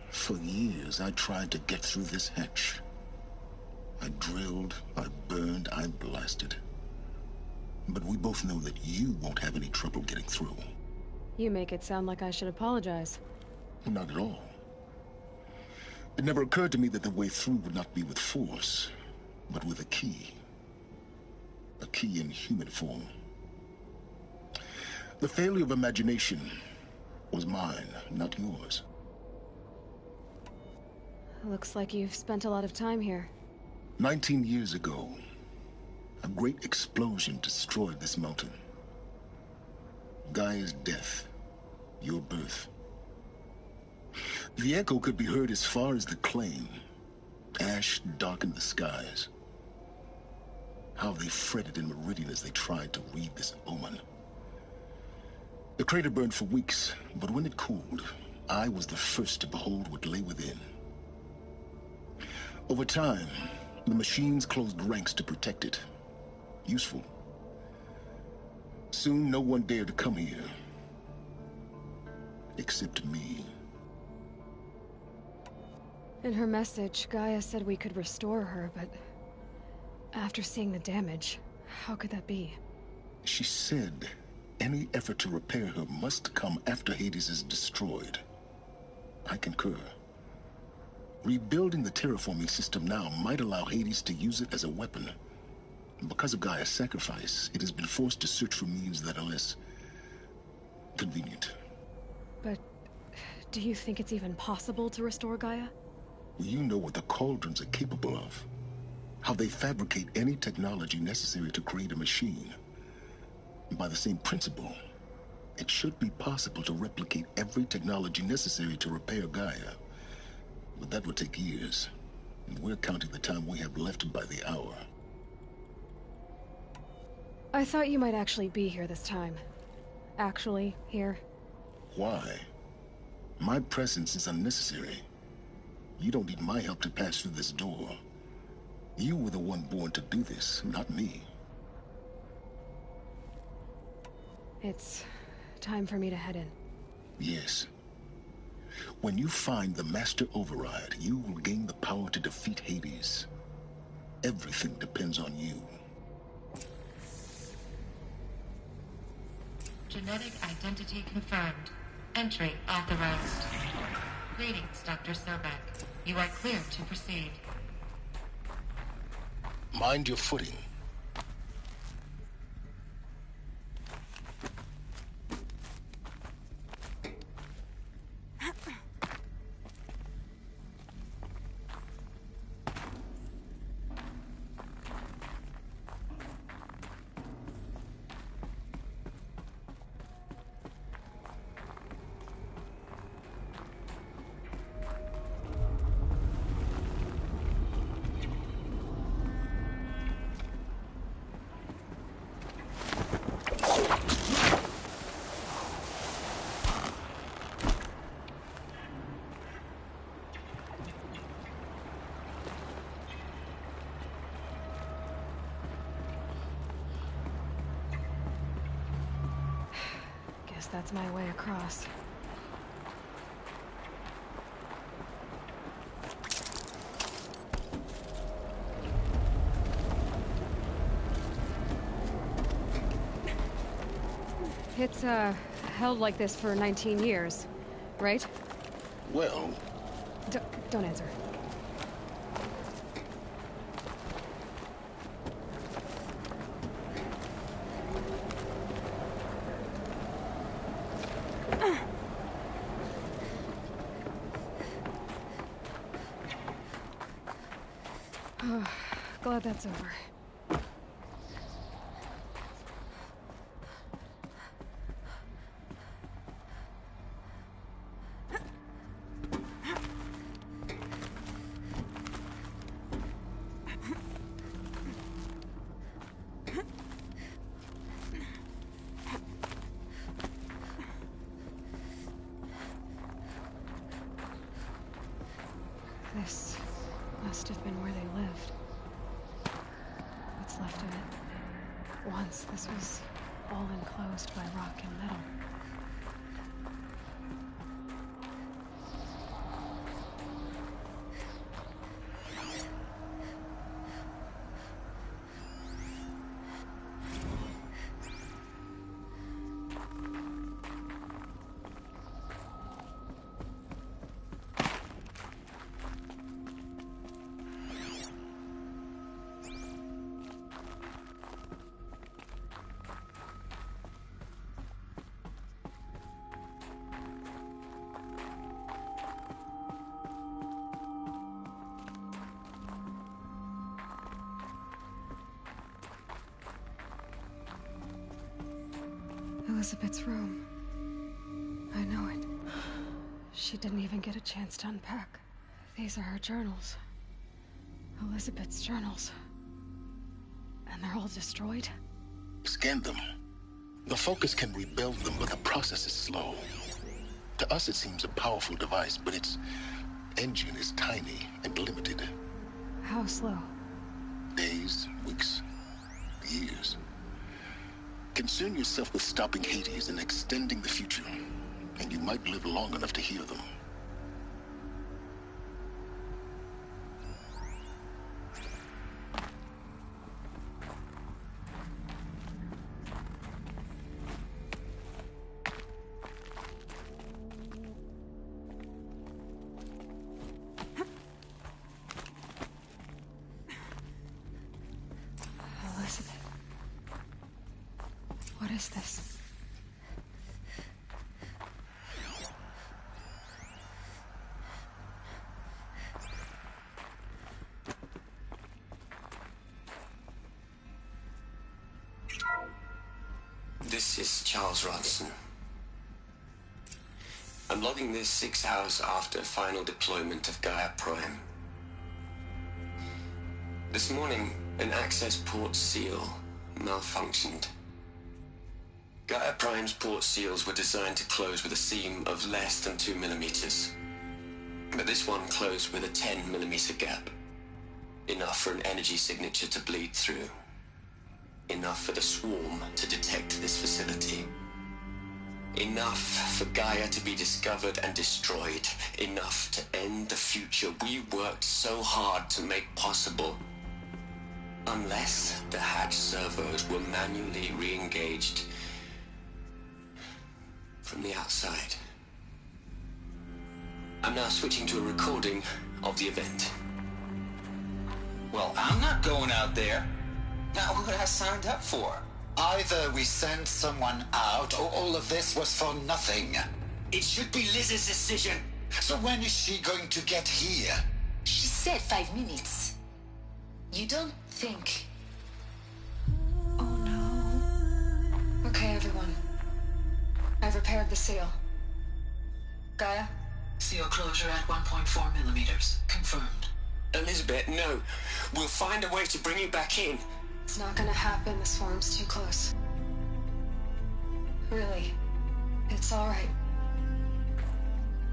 For years, I tried to get through this hatch. I drilled, I burned, I blasted. But we both know that you won't have any trouble getting through. You make it sound like I should apologize. Not at all. It never occurred to me that the way through would not be with force, but with a key. A key in human form. The failure of imagination was mine, not yours. Looks like you've spent a lot of time here. 19 years ago, a great explosion destroyed this mountain. Gaia's death, your birth. The echo could be heard as far as the Claim. Ash darkened the skies. How they fretted in Meridian as they tried to read this omen. The crater burned for weeks, but when it cooled, I was the first to behold what lay within. Over time, the machines closed ranks to protect it. Useful. Soon, no one dared to come here. Except me. In her message, Gaia said we could restore her, but after seeing the damage, how could that be? She said any effort to repair her must come after Hades is destroyed. I concur. Rebuilding the terraforming system now might allow Hades to use it as a weapon. Because of Gaia's sacrifice, it has been forced to search for means that are less convenient. But do you think it's even possible to restore Gaia? You know what the Cauldrons are capable of. How they fabricate any technology necessary to create a machine. By the same principle, it should be possible to replicate every technology necessary to repair Gaia. But that would take years. And we're counting the time we have left by the hour. I thought you might actually be here this time. Actually, here. Why? My presence is unnecessary. You don't need my help to pass through this door. You were the one born to do this, not me. It's time for me to head in. Yes. When you find the Master Override, you will gain the power to defeat Hades. Everything depends on you. Genetic identity confirmed. Entry authorized. Greetings, Dr. Sobek. You are clear to proceed. Mind your footing. That's my way across. It's, held like this for 19 years, right? Well... Don't answer. Glad that's over. have been where they lived. What's left of it. Once, this was all enclosed by rock and metal. Elizabeth's room. I know it. She didn't even get a chance to unpack. These are her journals. Elizabeth's journals. And they're all destroyed? Scan them. The Focus can rebuild them, but the process is slow. To us, it seems a powerful device, but its engine is tiny and limited. How slow? Days, weeks, years. Concern yourself with stopping Hades and extending the future, and you might live long enough to hear them. Elizabeth. What is this? This is Charles Ronson. I'm logging this 6 hours after final deployment of Gaia Prime. This morning, an access port seal malfunctioned. Gaia Prime's port seals were designed to close with a seam of less than 2 millimeters. But this one closed with a 10 millimeter gap. Enough for an energy signature to bleed through. Enough for the swarm to detect this facility. Enough for Gaia to be discovered and destroyed. Enough to end the future we worked so hard to make possible. Unless the hatch servos were manually re-engaged from the outside. I'm now switching to a recording of the event. Well, I'm not going out there. Not what I signed up for. Either we send someone out, or all of this was for nothing. It should be Liz's decision. So when is she going to get here? She said 5 minutes. You don't think... Okay, everyone. I've repaired the seal. Gaia? Seal closure at 1.4 millimeters. Confirmed. Elizabeth, no. We'll find a way to bring you back in. It's not gonna happen. The swarm's too close. Really. It's alright.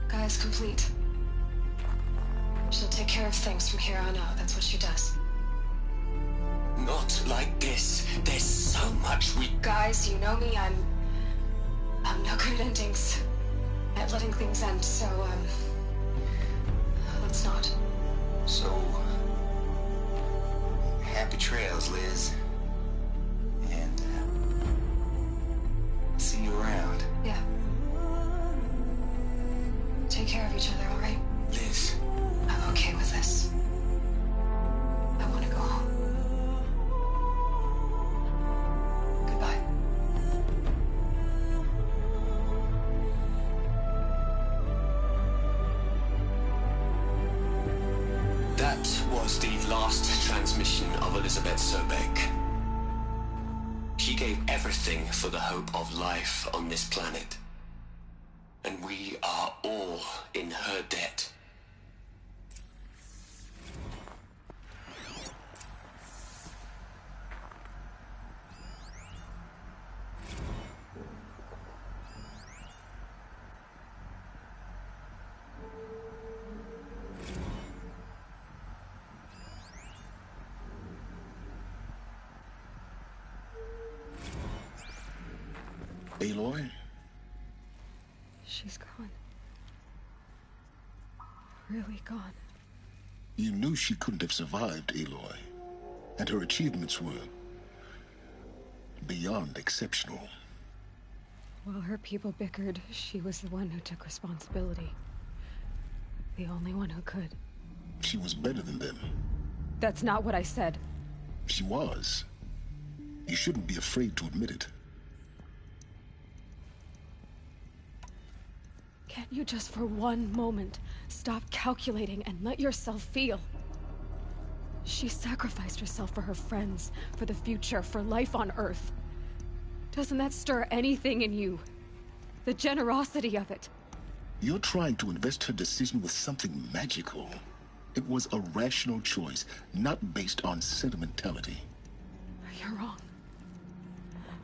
Gaia's complete. She'll take care of things from here on out. That's what she does. Not like this. There's so much we... Guys, you know me. I'm no good at endings. At letting things end, so, let's not. So... happy trails, Liz. And, see you around. Yeah. Take care of each other, alright? Liz. I'm okay with this. I want to go home. Goodbye. That was the last transmission of Elizabeth Sobeck. She gave everything for the hope of life on this planet. And we are all in her debt. Aloy? She's gone. Really gone. You knew she couldn't have survived, Aloy. And her achievements were beyond exceptional. While her people bickered, she was the one who took responsibility. The only one who could. She was better than them. That's not what I said. She was. You shouldn't be afraid to admit it. Can't you just for one moment stop calculating and let yourself feel? She sacrificed herself for her friends, for the future, for life on Earth. Doesn't that stir anything in you? The generosity of it. You're trying to invest her decision with something magical. It was a rational choice, not based on sentimentality. You're wrong.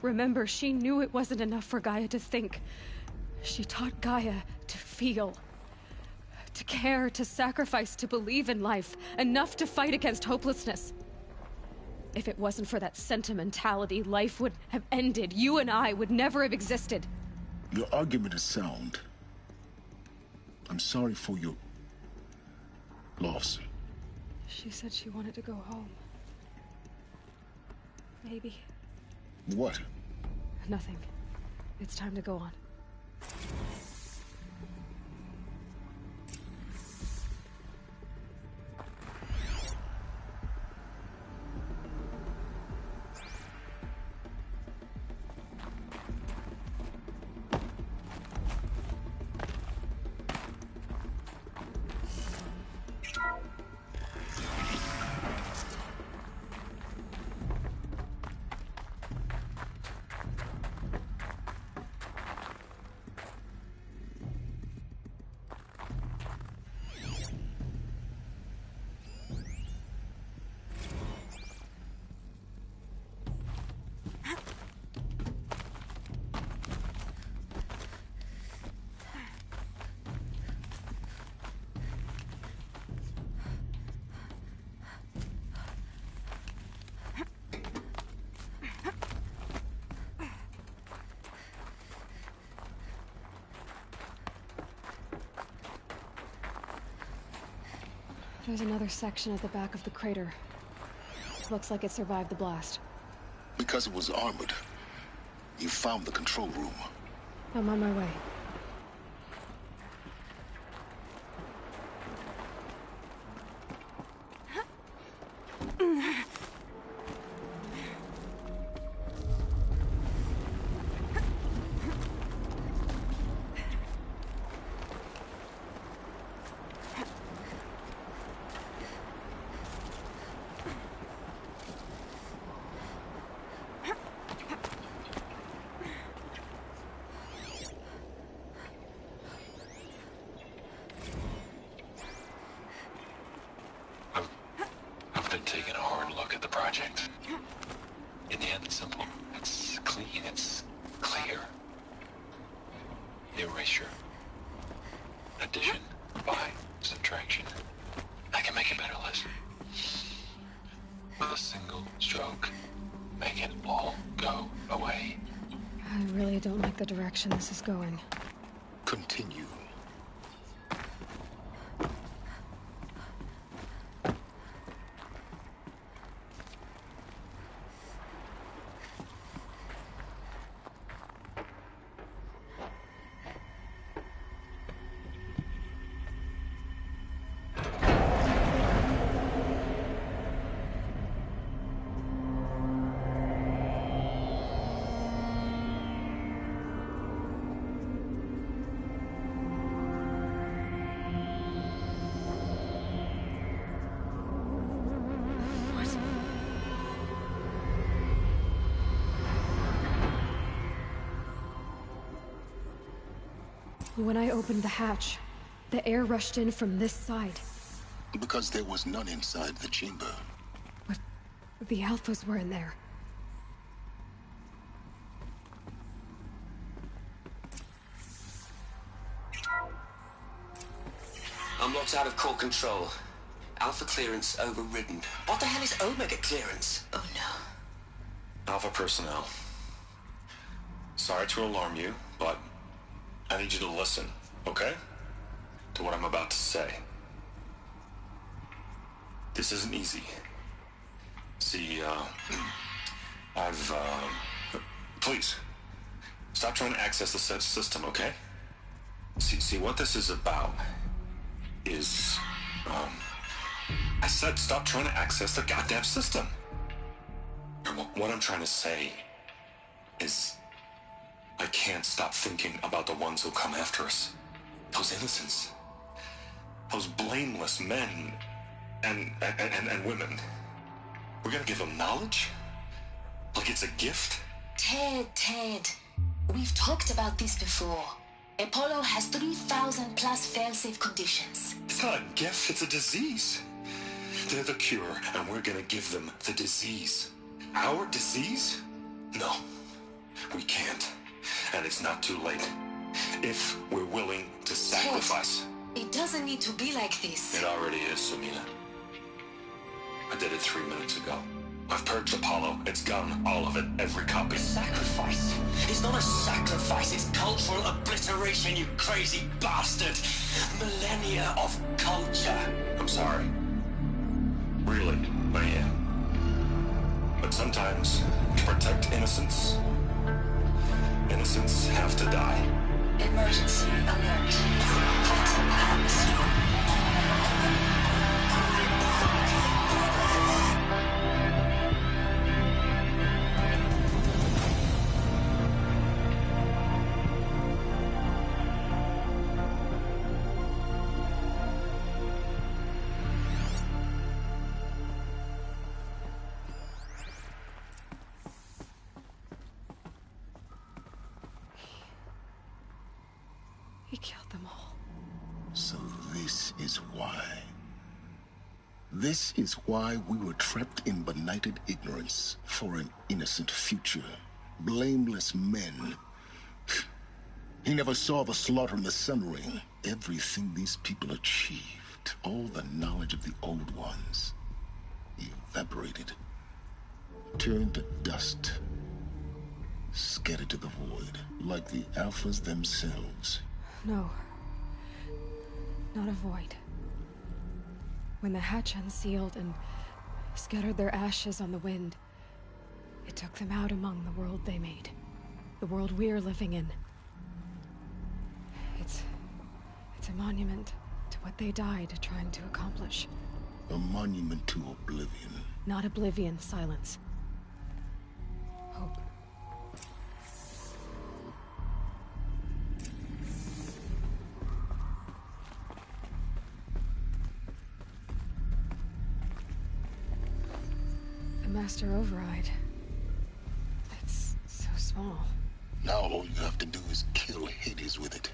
Remember, she knew it wasn't enough for Gaia to think. She taught Gaia to feel. To care, to sacrifice, to believe in life. Enough to fight against hopelessness. If it wasn't for that sentimentality, life would have ended. You and I would never have existed. Your argument is sound. I'm sorry for your loss. She said she wanted to go home. Maybe. What? Nothing. It's time to go on. There's another section at the back of the crater. Looks like it survived the blast. Because it was armored. You found the control room. I'm on my way. I've been taking a hard look at the project. In the end, it's simple. It's clean. It's clear. Erasure. Addition. By. Subtraction. I can make a better list. With a single stroke. Make it all go away. I really don't like the direction this is going. Continue. When I opened the hatch, the air rushed in from this side. Because there was none inside the chamber. But the Alphas were in there. I'm locked out of core control. Alpha clearance overridden. What the hell is Omega clearance? Oh no. Alpha personnel. Sorry to alarm you, but I need you to listen, okay? To what I'm about to say. This isn't easy. See, please, stop trying to access the system, okay? See, what this is about is, I said stop trying to access the goddamn system. What I'm trying to say is, I can't stop thinking about the ones who come after us. Those innocents. Those blameless men and women. We're gonna give them knowledge? Like it's a gift? Ted. We've talked about this before. Apollo has 3,000 plus fail-safe conditions. It's not a gift, it's a disease. They're the cure, and we're gonna give them the disease. Our disease? No, we can't. And it's not too late. If we're willing to sacrifice. Ted, it doesn't need to be like this. It already is, Samina. I did it 3 minutes ago. I've purged Apollo. It's gone. All of it. Every copy. Sacrifice? It's not a sacrifice. It's cultural obliteration, you crazy bastard. Millennia of culture. I'm sorry. Really, I am. But sometimes, to protect innocence, innocents have to die. Emergency alert. Hot atmosphere. He killed them all. So this is why. This is why we were trapped in benighted ignorance for an innocent future. Blameless men. He never saw the slaughter in the Sun Ring. Everything these people achieved, all the knowledge of the old ones, evaporated, turned to dust, scattered to the void, like the Alphas themselves. No. Not a void. When the hatch unsealed and scattered their ashes on the wind, it took them out among the world they made. The world we're living in. It's a monument to what they died trying to accomplish. A monument to oblivion. Not oblivion, silence. Hope. The Master Override. It's so small. Now all you have to do is kill Hades with it.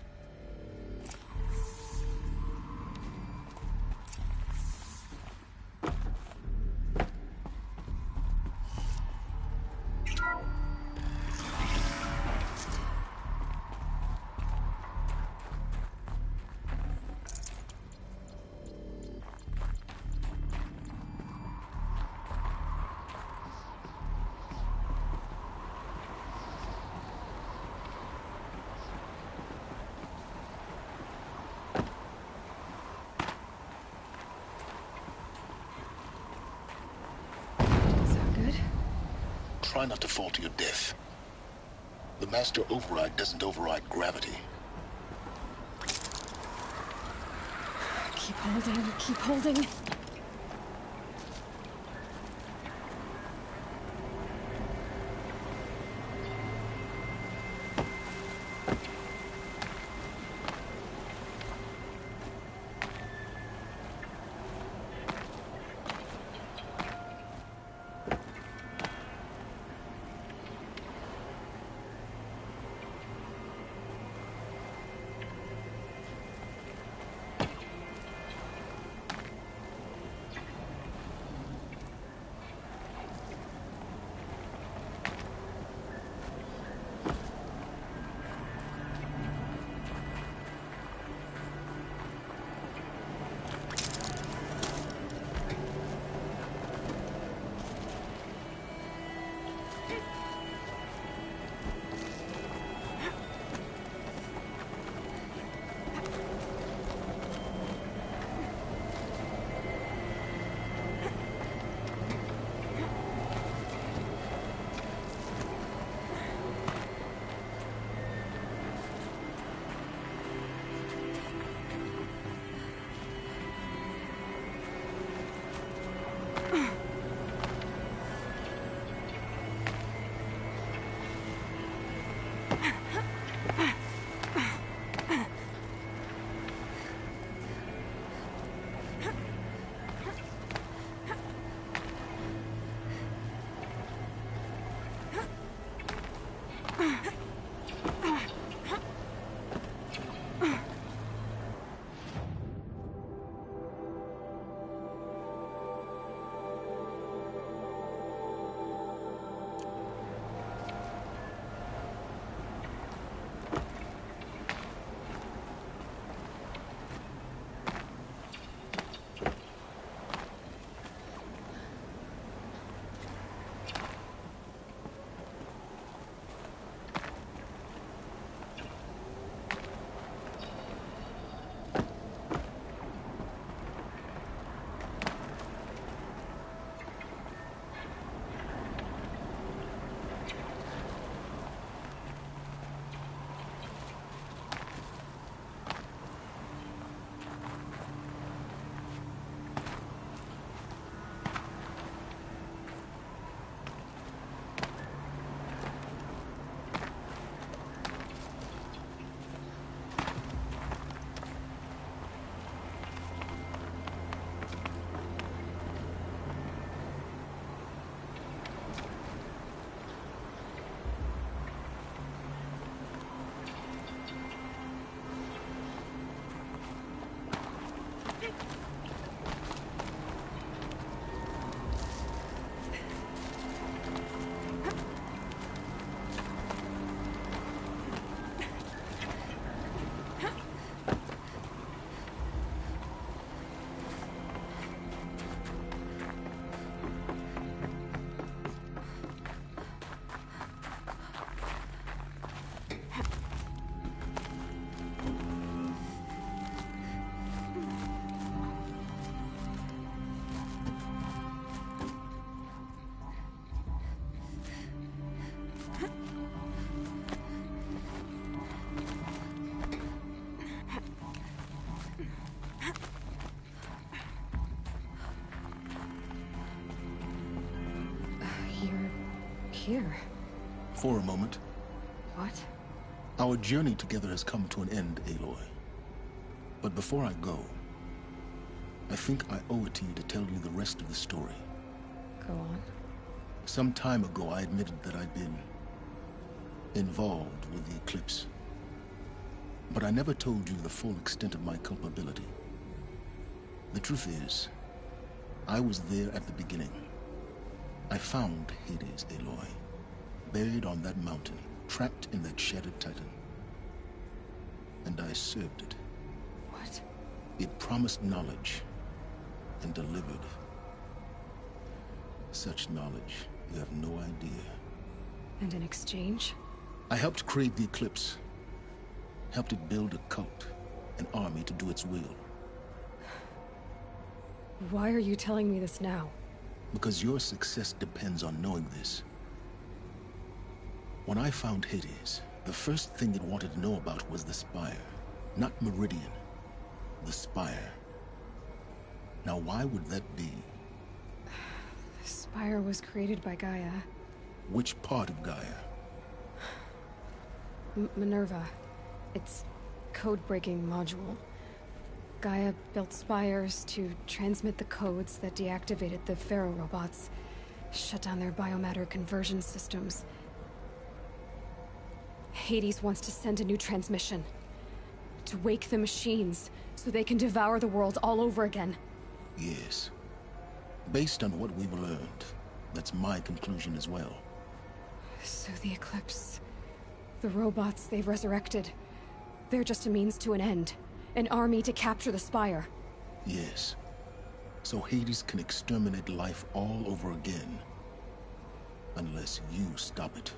Try not to fall to your death. The Master Override doesn't override gravity. Keep holding, keep holding. Here. For a moment. What? Our journey together has come to an end, Aloy. But before I go, I think I owe it to you to tell you the rest of the story. Go on. Some time ago, I admitted that I'd been involved with the Eclipse. But I never told you the full extent of my culpability. The truth is, I was there at the beginning. I found Hades, Aloy, buried on that mountain, trapped in that shattered titan. And I served it. What? It promised knowledge and delivered. Such knowledge, you have no idea. And in exchange? I helped create the Eclipse. Helped it build a cult, an army to do its will. Why are you telling me this now? Because your success depends on knowing this. When I found Hades, the first thing it wanted to know about was the Spire. Not Meridian. The Spire. Now why would that be? The Spire was created by Gaia. Which part of Gaia? Minerva. Its code-breaking module. Gaia built spires to transmit the codes that deactivated the Pharaoh robots, shut down their biomatter conversion systems. Hades wants to send a new transmission. To wake the machines, so they can devour the world all over again. Yes. Based on what we've learned, that's my conclusion as well. So the Eclipse... the robots they've resurrected... they're just a means to an end. An army to capture the Spire. Yes. So Hades can exterminate life all over again. Unless you stop it.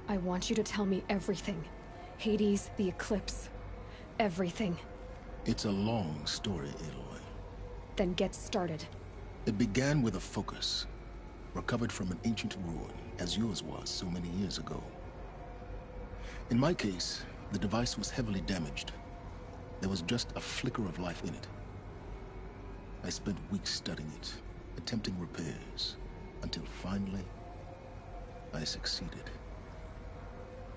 I want you to tell me everything. Hades, the Eclipse. Everything. It's a long story, Aloy. Then get started. It began with a focus. Recovered from an ancient ruin, as yours was so many years ago. In my case, the device was heavily damaged. There was just a flicker of life in it. I spent weeks studying it, attempting repairs, until finally, I succeeded.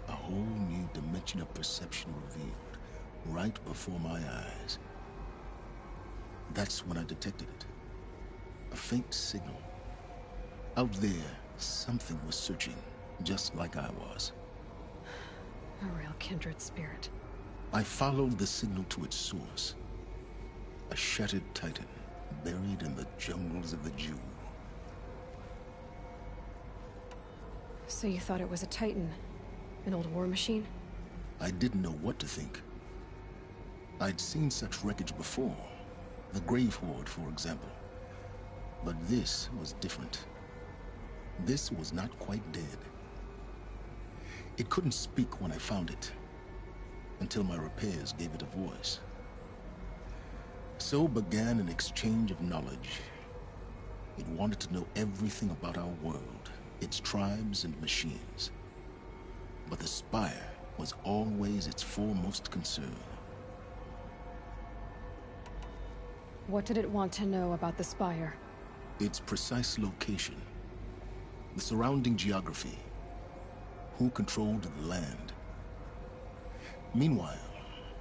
A whole new dimension of perception revealed, right before my eyes. That's when I detected it. A faint signal. Out there, Something was searching, just like I was. A real kindred spirit. I followed the signal to its source. A shattered titan, buried in the jungles of the Jew. So you thought it was a titan? An old war machine? I didn't know what to think. I'd seen such wreckage before. The Grave Horde, for example. But this was different. This was not quite dead. It couldn't speak when I found it, until my repairs gave it a voice. So began an exchange of knowledge. It wanted to know everything about our world, its tribes and machines. But the Spire was always its foremost concern. What did it want to know about the Spire? Its precise location, the surrounding geography, who controlled the land. Meanwhile,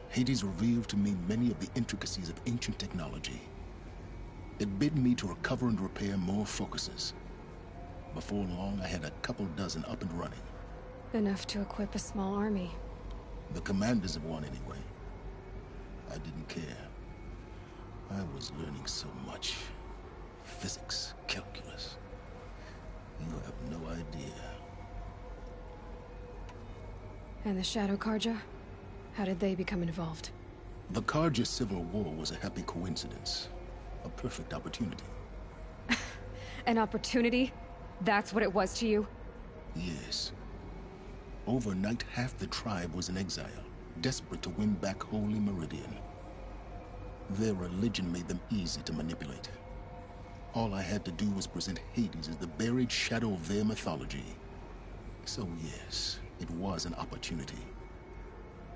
Hades revealed to me many of the intricacies of ancient technology. It bid me to recover and repair more focuses. Before long, I had a couple dozen up and running. Enough to equip a small army. The commanders of one, anyway. I didn't care. I was learning so much. Physics, calculus. You have no idea. And the Shadow Carja? How did they become involved? The Carja Civil War was a happy coincidence. A perfect opportunity. An opportunity? That's what it was to you? Yes. Overnight, half the tribe was in exile, desperate to win back Holy Meridian. Their religion made them easy to manipulate. All I had to do was present Hades as the buried shadow of their mythology. So yes, it was an opportunity.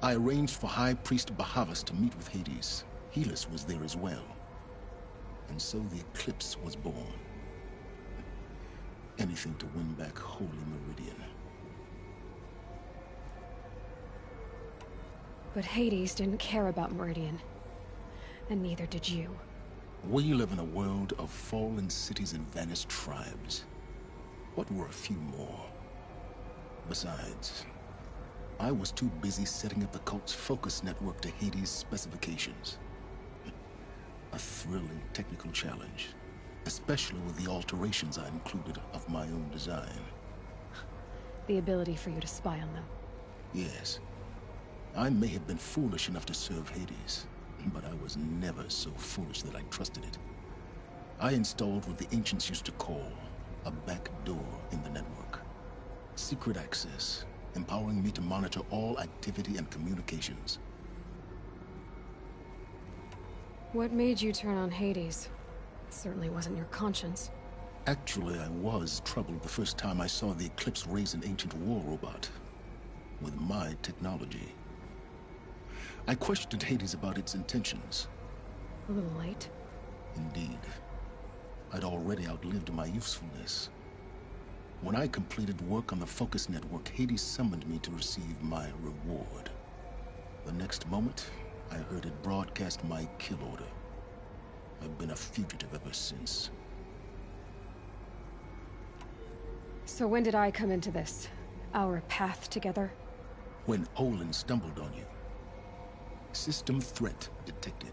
I arranged for High Priest Bahavas to meet with Hades. Helis was there as well. And so the Eclipse was born. Anything to win back Holy Meridian. But Hades didn't care about Meridian. And neither did you. We live in a world of fallen cities and vanished tribes. What were a few more? Besides, I was too busy setting up the cult's focus network to Hades' specifications. A thrilling technical challenge, especially with the alterations I included of my own design. The ability for you to spy on them. Yes. I may have been foolish enough to serve Hades, but I was never so foolish that I trusted it. I installed what the ancients used to call a back door in the network. Secret access, empowering me to monitor all activity and communications. What made you turn on Hades? It certainly wasn't your conscience. Actually, I was troubled the first time I saw the Eclipse raise an ancient war robot. With my technology. I questioned Hades about its intentions. A little late. Indeed. I'd already outlived my usefulness. When I completed work on the Focus Network, Hades summoned me to receive my reward. The next moment, I heard it broadcast my kill order. I've been a fugitive ever since. So when did I come into this? Our path together? When Olin stumbled on you. System threat detected.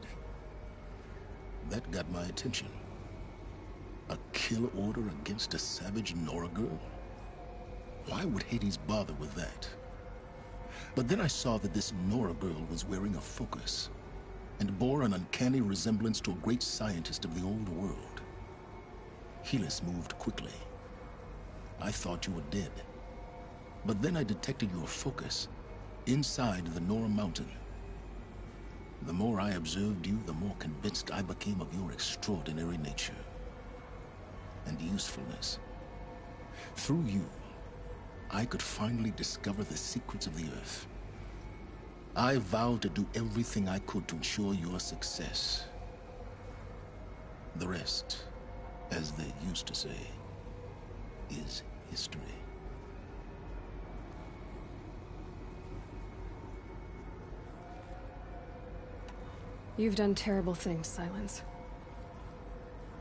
That got my attention. A kill order against a savage Nora girl? Why would Hades bother with that? But then I saw that this Nora girl was wearing a focus, and bore an uncanny resemblance to a great scientist of the old world. Helis moved quickly. I thought you were dead. But then I detected your focus inside the Nora Mountain. The more I observed you, the more convinced I became of your extraordinary nature and usefulness. Through you, I could finally discover the secrets of the Earth. I vowed to do everything I could to ensure your success. The rest, as they used to say, is history. You've done terrible things, Silence.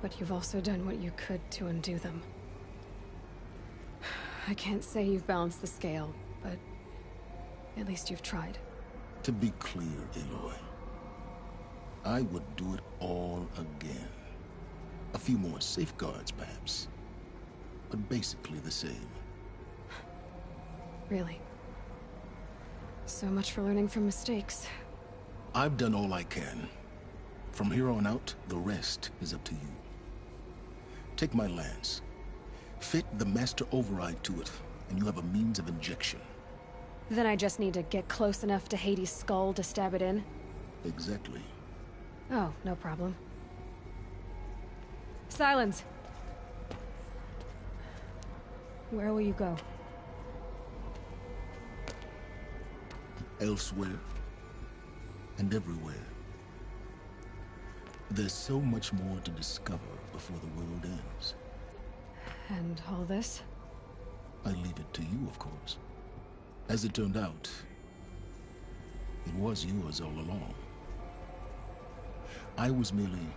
But you've also done what you could to undo them. I can't say you've balanced the scale, but at least you've tried. To be clear, Aloy, I would do it all again. A few more safeguards, perhaps, but basically the same. Really? So much for learning from mistakes. I've done all I can. From here on out, the rest is up to you. Take my lance. Fit the Master Override to it, and you have a means of injection. Then I just need to get close enough to Hades' skull to stab it in? Exactly. Oh, no problem. Silence! Where will you go? Elsewhere. And everywhere. There's so much more to discover before the world ends. And all this? I leave it to you, of course. As it turned out, it was yours all along. I was merely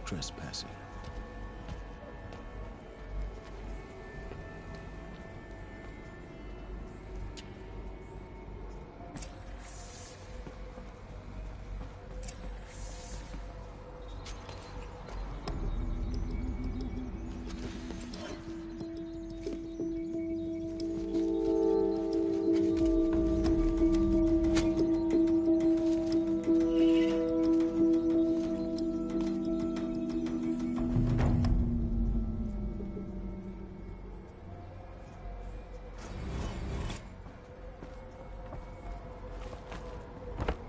trespassing.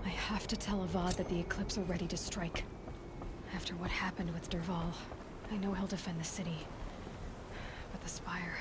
I have to tell Avad that the Eclipse are ready to strike. After what happened with Dervahl, I know he'll defend the city. But the Spire...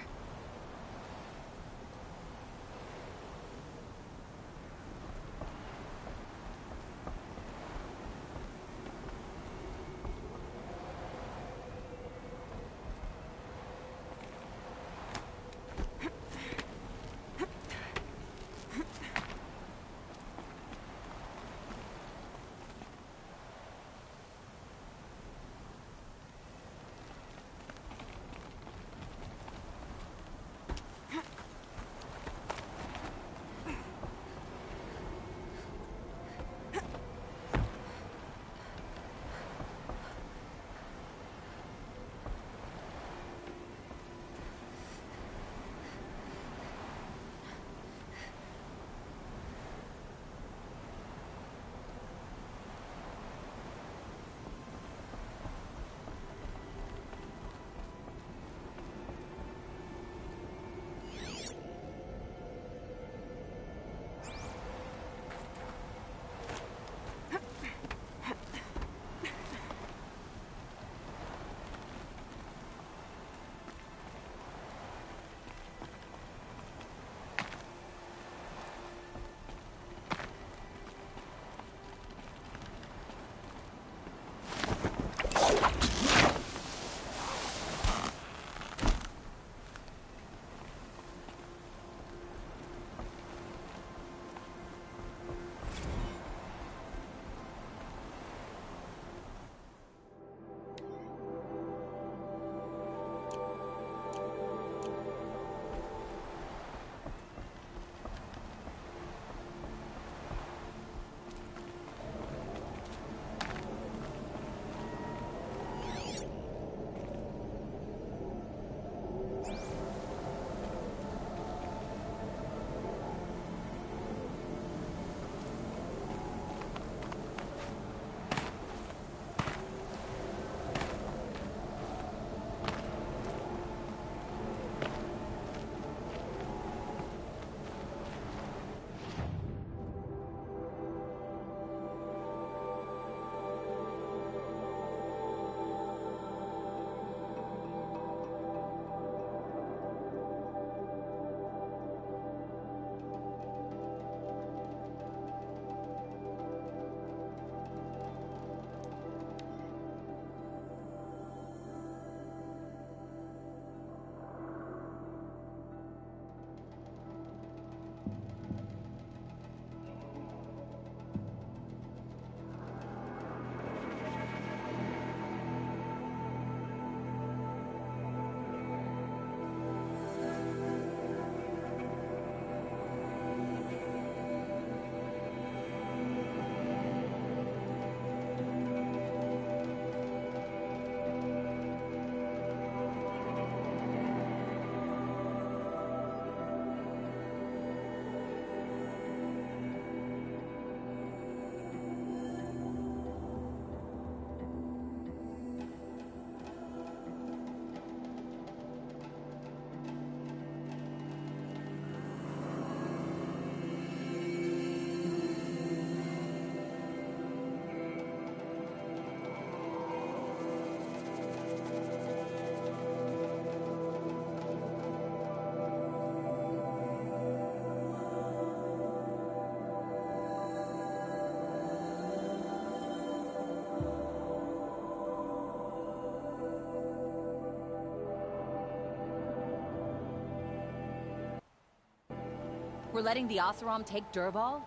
We're letting the Oseram take Dervahl?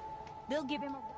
They'll give him a...